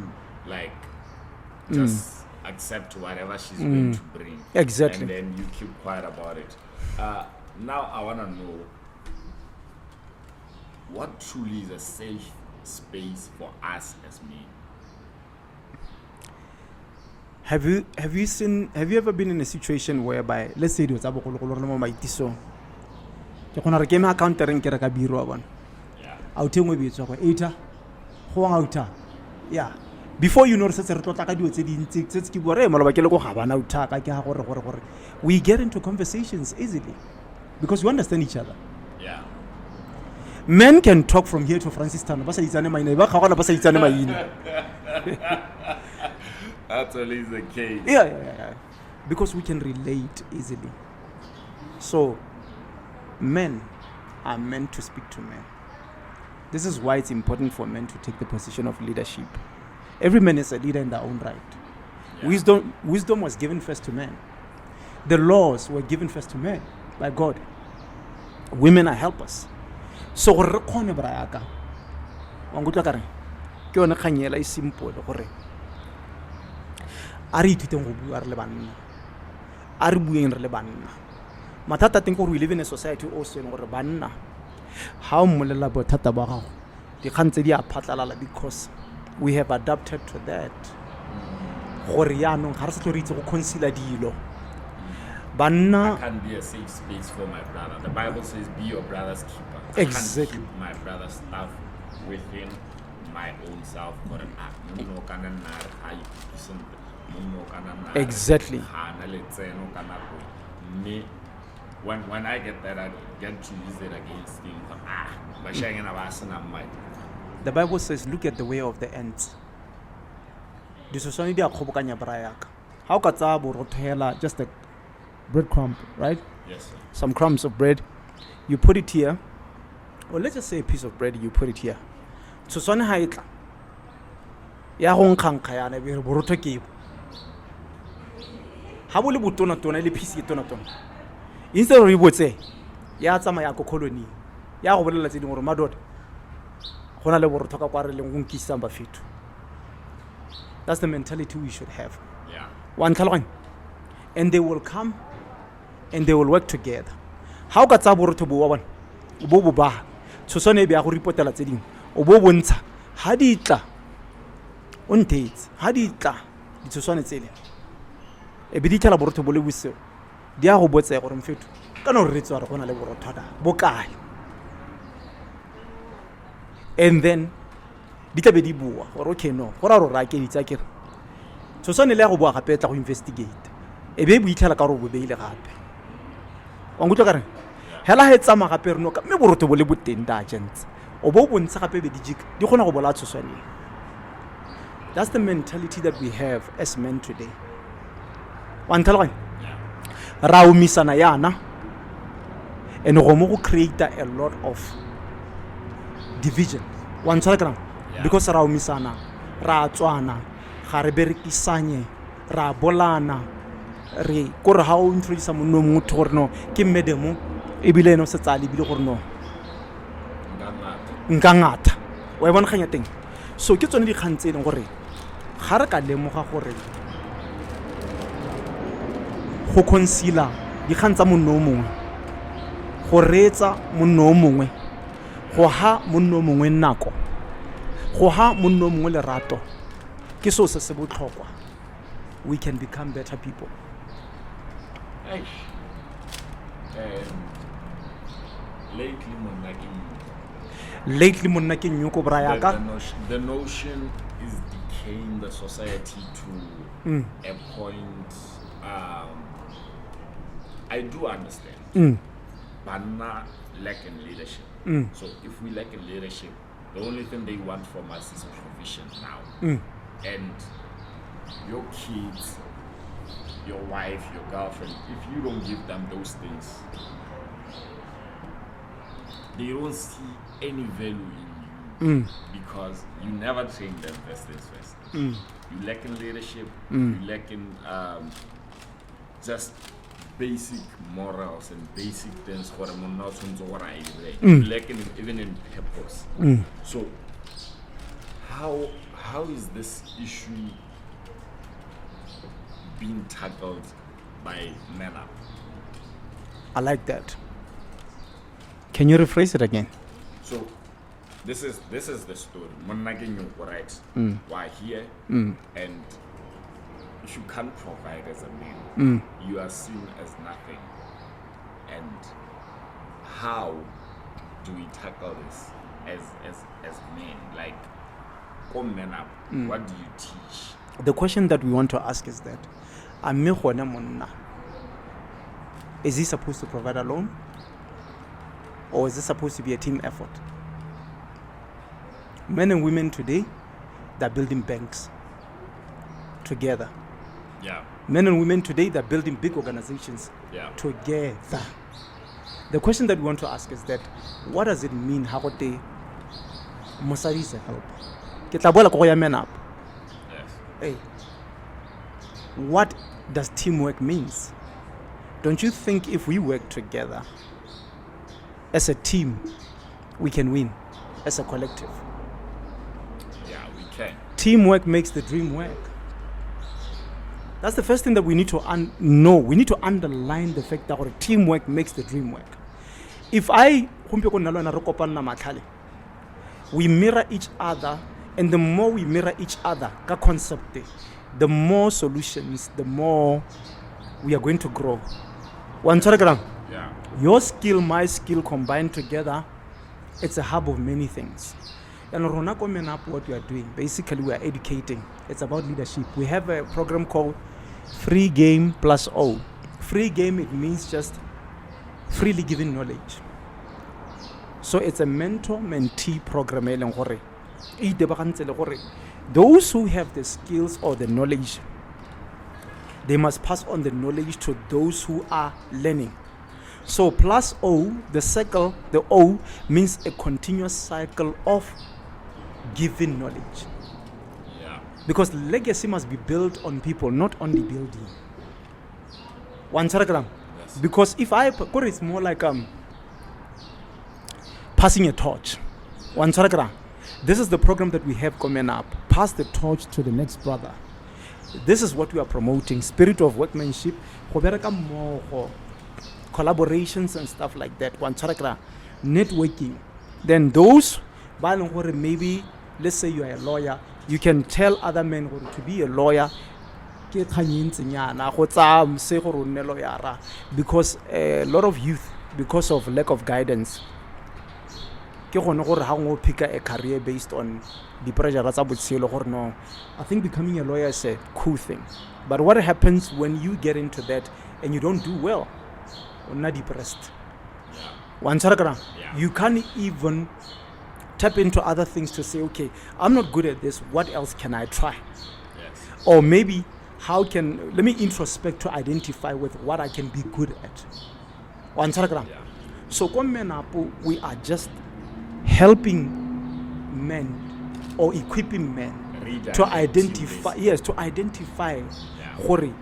just accept whatever she's going to bring. Exactly. And then you keep quiet about it. Now I want to know what truly is a safe space for us as men. Have you ever been in a situation whereby, let's say it was yeah. Before you know, we get into conversations easily because we understand each other. Yeah. Men can talk from here to Francistown. That's always the case. Yeah. Because we can relate easily. So, men are meant to speak to men. This is why it's important for men to take the position of leadership. Every man is a leader in their own right. Yeah. Wisdom was given first to men. The laws were given first to men by God. Women are helpers. So simple. Matata think we live in a society also in how because we have adapted to that. I can't be a safe space for my brother. The Bible says, be your brother's keeper. Exactly. I can't keep my brother's stuff within my own self. Exactly. When I get that, I get to use it against him. The Bible says, look at the way of the ants. disoswane di a kgobokanya bra yaka ha o ka tsaya borotho hela just a bread crumb, right? Yes, sir. Some crumbs of bread, you put it here, or let's just say a piece of bread, you put it here. Disoswane ha itla ya go nkgankga yana be re borotho ke bo ha bo le botona-tona le piece e tona-tona instead of re botse ya tsamaya ko colony ya go bolela tse dingwe gore madod go na le borotho ka kwa re leng go nkisang bafeto. That's the mentality we should have. Yeah. One tlhaloganya, and they will come and they will work together. Ha o ka tsaya borotho bo wa bona bo bo ba tshosone e be ya go ripotela tse dingwe o bo bontsha ha di tla o ntetse ha di tla ditshoswane tsele e be di tla borotho bo le boseo di a go botsa gore mfeto ka no re tswa re gona le borotho da bokae, and then di tla be di bua gore okay no go ra ro ra ke ditsa kere tshoswane le ya go bua gape tla go investigate e be e buitlhela ka gore bo beile gape wa ngutlo ka re hela he tsama gape re no ka me borotho bo le boteng da agents o bo bontsha gape be di jika di gona go bola tshoswane. That's the mentality that we have as men today. One tlhaloganya ra umisana yana and go mo go create a lot of division. One tlhaloganya because ra umisana ra tswana ga re berekisanye ra bolana re gore ha o introduce monno motho gore no ke mmedemo e bile no se tsali bile gore no nka ngata wa bona ganya teng. So ke tsone di khantse leng gore ga re ka lemoga gore go concealer di khantsa monno mongwe go retsa monno mongwe go ha monno mongwe nako go ha monno mongwe lerato ke so se botlhokwa. We can become better people. Lately monna ke nyoko bra yaka the notion is decaying the society to a point. I do understand but not lack in leadership. So if we lack in leadership, the only thing they want from us is provision now. And your kids, your wife, your girlfriend, if you don't give them those things, they don't see any value in you because you never train them first things first. You lack in leadership, you lack in just basic morals and basic things for you lack in even in purpose. So how is this issue being tackled by MONNA? I like that. Can you rephrase it again? So this is the story. MONNA right? Why here? And if you can't provide as a man, you are seen as nothing. And how do we tackle this as men? Like, MONNA, what do you teach? The question that we want to ask is that MONNA, is he supposed to provide alone? Or is it supposed to be a team effort? Men and women today, they're building banks together. Yeah. Men and women today, they're building big organizations together. The question that we want to ask is that, what does it mean? How would they mosadi se help? Ke tla bola go ya men up. Yes. Hey, what does teamwork means? Don't you think if we work together as a team, we can win as a collective? Yeah, we can. Teamwork makes the dream work. That's the first thing that we need to know. We need to underline the fact that our teamwork makes the dream work. If we mirror each other, and the more we mirror each other, concept, the more solutions, the more we are going to grow. Yeah. Your skill, my skill combined together, it's a hub of many things. And what we are doing, basically we are educating. It's about leadership. We have a program called Free Game Plus O. Free game, it means just freely giving knowledge. So it's a mentor-mentee program. those who have the skills or the knowledge, they must pass on the knowledge to those who are learning. So plus O, the circle, the O means a continuous cycle of giving knowledge. Yeah. Because legacy must be built on people, not on the building. One paragraph. Yes. Because if it's more like passing a torch. One paragraph. This is the program that we have coming up. Pass the torch to the next brother. This is what we are promoting. Spirit of workmanship. Collaborations and stuff like that. One paragraph. Networking. Then those, maybe, let's say you are a lawyer, you can tell other men to be a lawyer. Because a lot of youth, because of lack of guidance, pick a career based on the pressure. No, I think becoming a lawyer is a cool thing. But what happens when you get into that and you don't do well? You're not depressed. Yeah. You can't even tap into other things to say, okay, I'm not good at this. What else can I try? Yes. Or maybe let me introspect to identify with what I can be good at. Yeah. So we are just helping men or equipping men to identify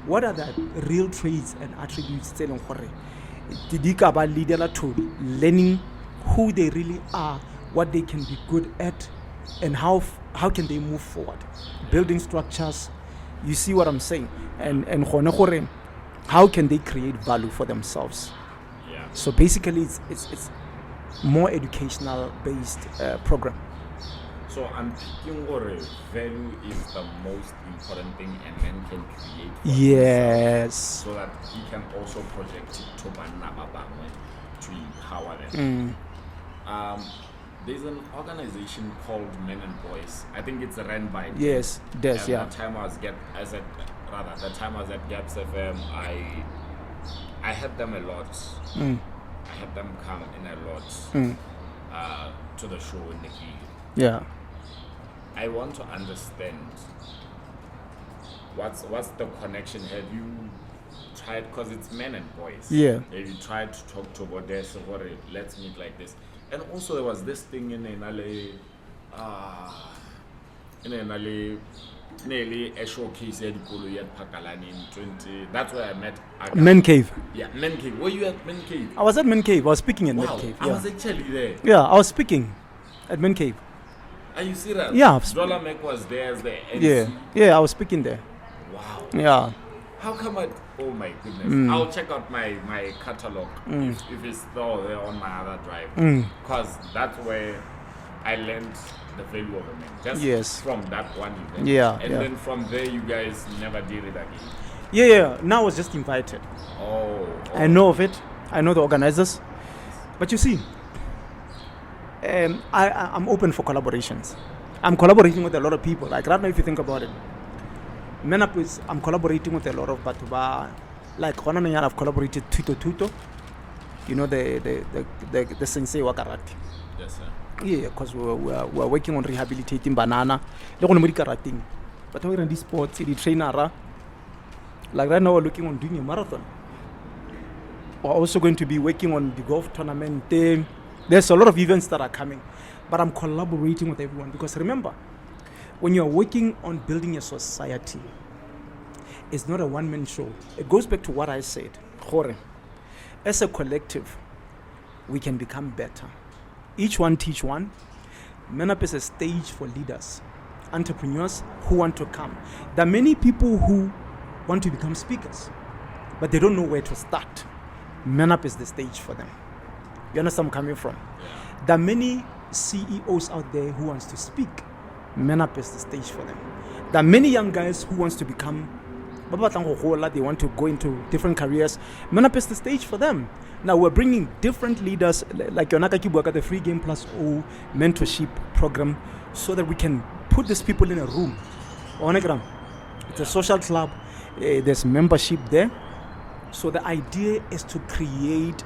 what are the real traits and attributes to learning who they really are, what they can be good at, and how can they move forward. Building structures. You see what I'm saying? And how can they create value for themselves? Yeah. So basically, it's more educational based program. So I'm thinking value is the most important thing a man can create for Yes. himself, so that he can also project it to empower them. There's an organization called Men and Boys. I think it's ran by Yes, Des. yeah. The time I was at Gaps FM, I had them a lot. I had them come in a lot to the show in the key. Yeah. I want to understand what's the connection. Have you tried, because it's Men and Boys? Yeah. Have you tried to talk to Bodesa or let's meet like this? And also there was this thing in Enale, nearly a showcase at Kulu at Pakalani in 20. That's where I met Aga. Men Cave. Yeah, Men Cave. Were you at Men Cave? I was at Men Cave. I was speaking at Wow, Men Cave. I Yeah. was actually there. Yeah, I was speaking at Men Cave. Are you serious? Yeah. Dollar Mac was there as the MC. Yeah, I was speaking there. Wow. Yeah. How come oh my goodness. I'll check out my catalog if it's still there on my other drive. Because that's where I learned the value of a man. Just from that one event. Yeah. And then from there you guys never did it again. Yeah. Now I was just invited. Oh. I know of it. I know the organizers. But you see, I'm open for collaborations. I'm collaborating with a lot of people. Like right now, if you think about it, I'm collaborating with a lot of Batuba. Like I've collaborated Tuto. You know the sensei wa karate. Yes, sir. Yeah, because we're working on rehabilitating banana. They're going to be karating. But we're in this sports, the trainer. Like right now, we're looking on doing a marathon. We're also going to be working on the golf tournament. There's a lot of events that are coming. But I'm collaborating with everyone. Because remember, when you're working on building a society, it's not a one-man show. It goes back to what I said. As a collective, we can become better. Each one teach one. MENAP is a stage for leaders, entrepreneurs who want to come. There are many people who want to become speakers, but they don't know where to start. MENAP is the stage for them. You understand where I'm coming from? Yeah. There are many CEOs out there who wants to speak. MENAP is the stage for them. There are many young guys who wants to become, they want to go into different careers. MENAP is the stage for them. Now we're bringing different leaders like Yonaka Kibuaka, the Free Game Plus O mentorship program, so that we can put these people in a room. It's a social club. There's membership there. So the idea is to create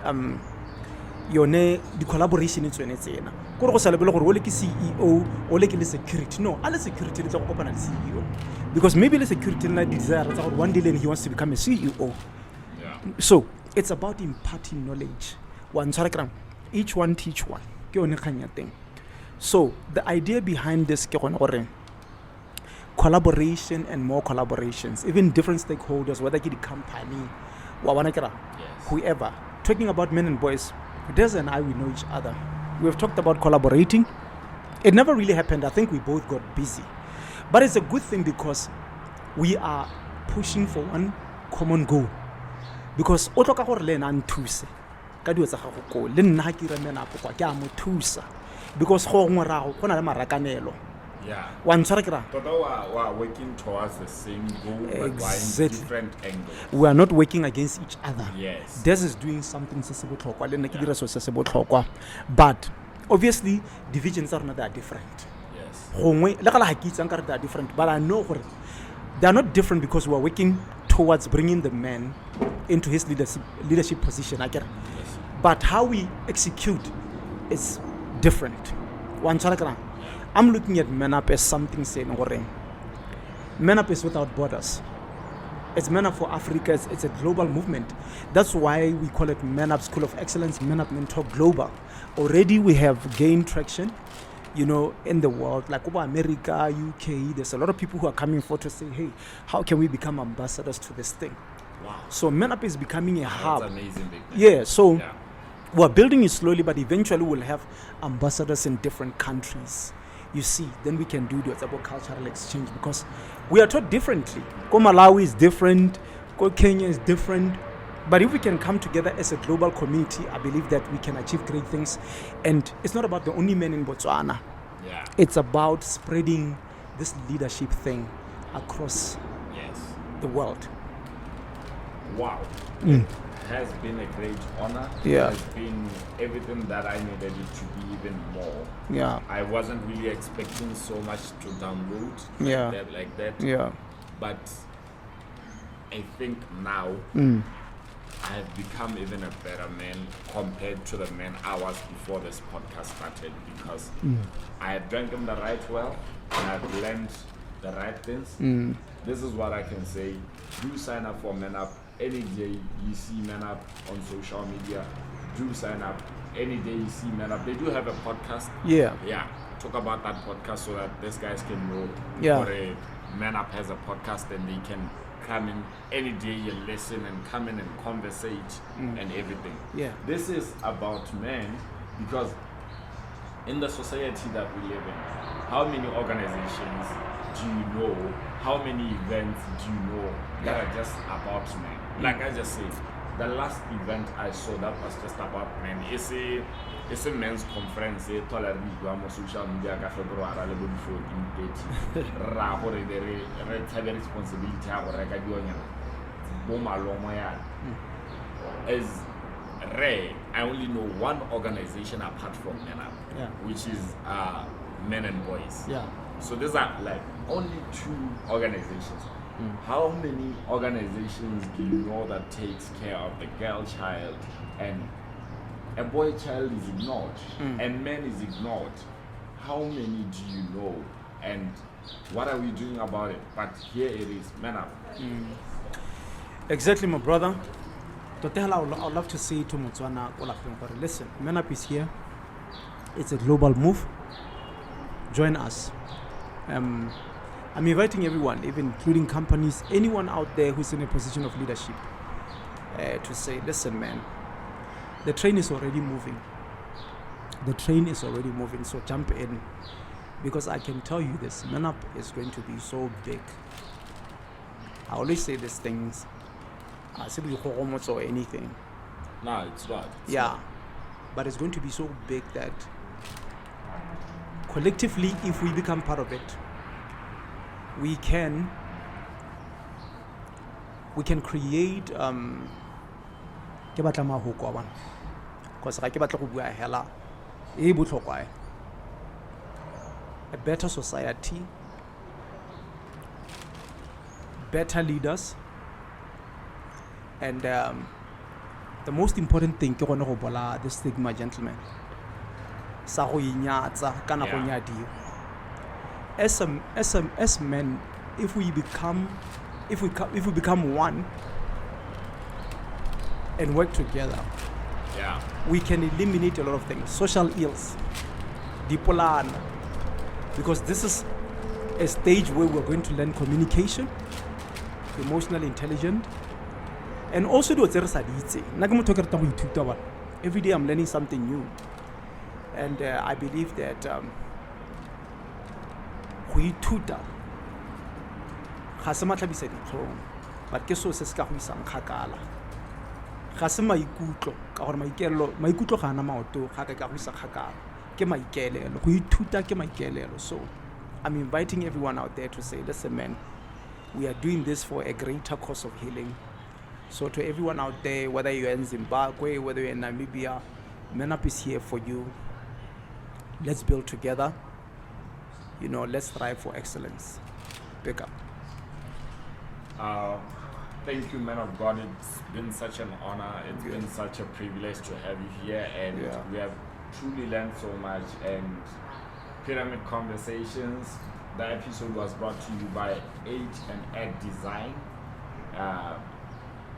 yone di-collaboration tsone tsena kore go sa lebele gore o le ke CEO o le ke le security no a le security le tsa go kopana le CEO because maybe le security le na desire tsa gore one day he wants to become a CEO. So it's about imparting knowledge. Each one teach one. So the idea behind this collaboration and more collaborations, even different stakeholders, whether it's the company, whoever. Talking about men and boys, Des and I, we know each other. We have talked about collaborating. It never really happened. I think we both got busy. But it's a good thing because we are pushing for one common goal. Because o tloka gore le nna nthuse ka dio tsa gago ko le nna ha ke re mena po kwa ke a mo thusa because go ngwe rago go na le marakanelo wa ntshwara ke ra we working towards the same goal but by different angles. We are not working against each other. Yes, Des is doing something se se botlhokwa le nna ke dira so se se botlhokwa but obviously divisions are not that different. Yes, Gongwe le gala ha ke itsang ka re they are different but I know gore they are not different because we are working towards bringing the man into his leadership position. Yes. But how we execute is different. I'm looking at Men Up as something saying, Men Up is without borders. It's Men Up for Africa. It's a global movement. That's why we call it Men Up School of Excellence, Men Up Mentor Global. Already we have gained traction, in the world, like over America, UK. There's a lot of people who are coming forward to say, hey, how can we become ambassadors to this thing? Wow. So Men Up is becoming a hub. That's amazing. Big thing. Yeah, so we're building it slowly, but eventually we'll have ambassadors in different countries. You see, then we can do the cultural exchange because we are taught differently. Malawi is different, Kenya is different. But if we can come together as a global community, I believe that we can achieve great things. And it's not about the only men in Botswana. Yeah. It's about spreading this leadership thing across the world. Wow. It has been a great honor. Yeah. It has been everything that I needed it to be, even more. Yeah. I wasn't really expecting so much to download like that. Yeah. But I think now I have become even a better man compared to the man I was before this podcast started because I have drank in the right well and I've learned the right things. This is what I can say. Do sign up for Men Up. Any day you see Men Up on social media, do sign up. Any day you see Men Up. They do have a podcast. Yeah. Yeah. Talk about that podcast so that these guys can know. Yeah. Men Up has a podcast and they can come in any day and listen and come in and conversate and everything. Yeah. This is about men because in the society that we live in, how many organizations do you know? How many events do you know that are just about men? Like I just said, the last event I saw that was just about men. It's a men's conference. It's all on social media. February, before 14:30. Rahore they have a responsibility. As rare, I only know one organization apart from Men Up, which is Men and Boys. Yeah. So these are like only 2 organizations. How many organizations do you know that takes care of the girl child and a boy child is ignored and man is ignored? How many do you know and what are we doing about it? But here it is, Men Up. Exactly, my brother. I would love to say to Motswana, listen, Men Up is here. It's a global move. Join us. I'm inviting everyone, even including companies, anyone out there who's in a position of leadership, to say, listen, man, the train is already moving. The train is already moving, so jump in. Because I can tell you this, Men Up is going to be so big. I always say these things, or anything. No, it's not. But it's going to be so big that collectively, if we become part of it, we can create a better society, better leaders, and the most important thing ke gone go bola the stigma, gentlemen, sa go inyatsa kana go Yeah. nyadiwa. As men, if we become one and work together, Yeah. we can eliminate a lot of things, social ills, dipolana, because this is a stage where we're going to learn communication, emotional intelligence, and also do tse re sa di itse. Nna ke motho ke ratang go ithuta bana. Every day I'm learning something new, and I believe that go ithuta ga se matlhabisa ditlhong, but ke so se se ka go isang kgakala. Ga se maikutlo ka gore maikutlo ga ana maoto ga ka go isa kgakala, ke maikaelelo. Go ithuta ke maikaelelo. So I'm inviting everyone out there to say, listen man, we are doing this for a greater cause of healing. So to everyone out there, whether you're in Zimbabwe, whether you're in Namibia, MONNA is here for you. Let's build together. You know, let's strive for excellence. Pick up. Thank you, man of God. It's been such an honor. It's been such a privilege to have you here, and we have truly learned so much. And Pyramid Conversations, the episode was brought to you by Age and Ed Design.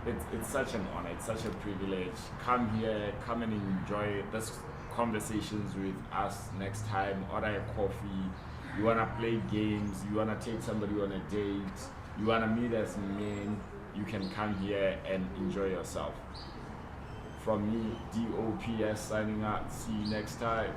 It's such an honor. It's such a privilege. Come here, come and enjoy this conversations with us next time. Order a coffee. You wanna play games. You wanna take somebody on a date. You wanna meet as men. You can come here and enjoy yourself. From me, DOPS signing out. See you next time.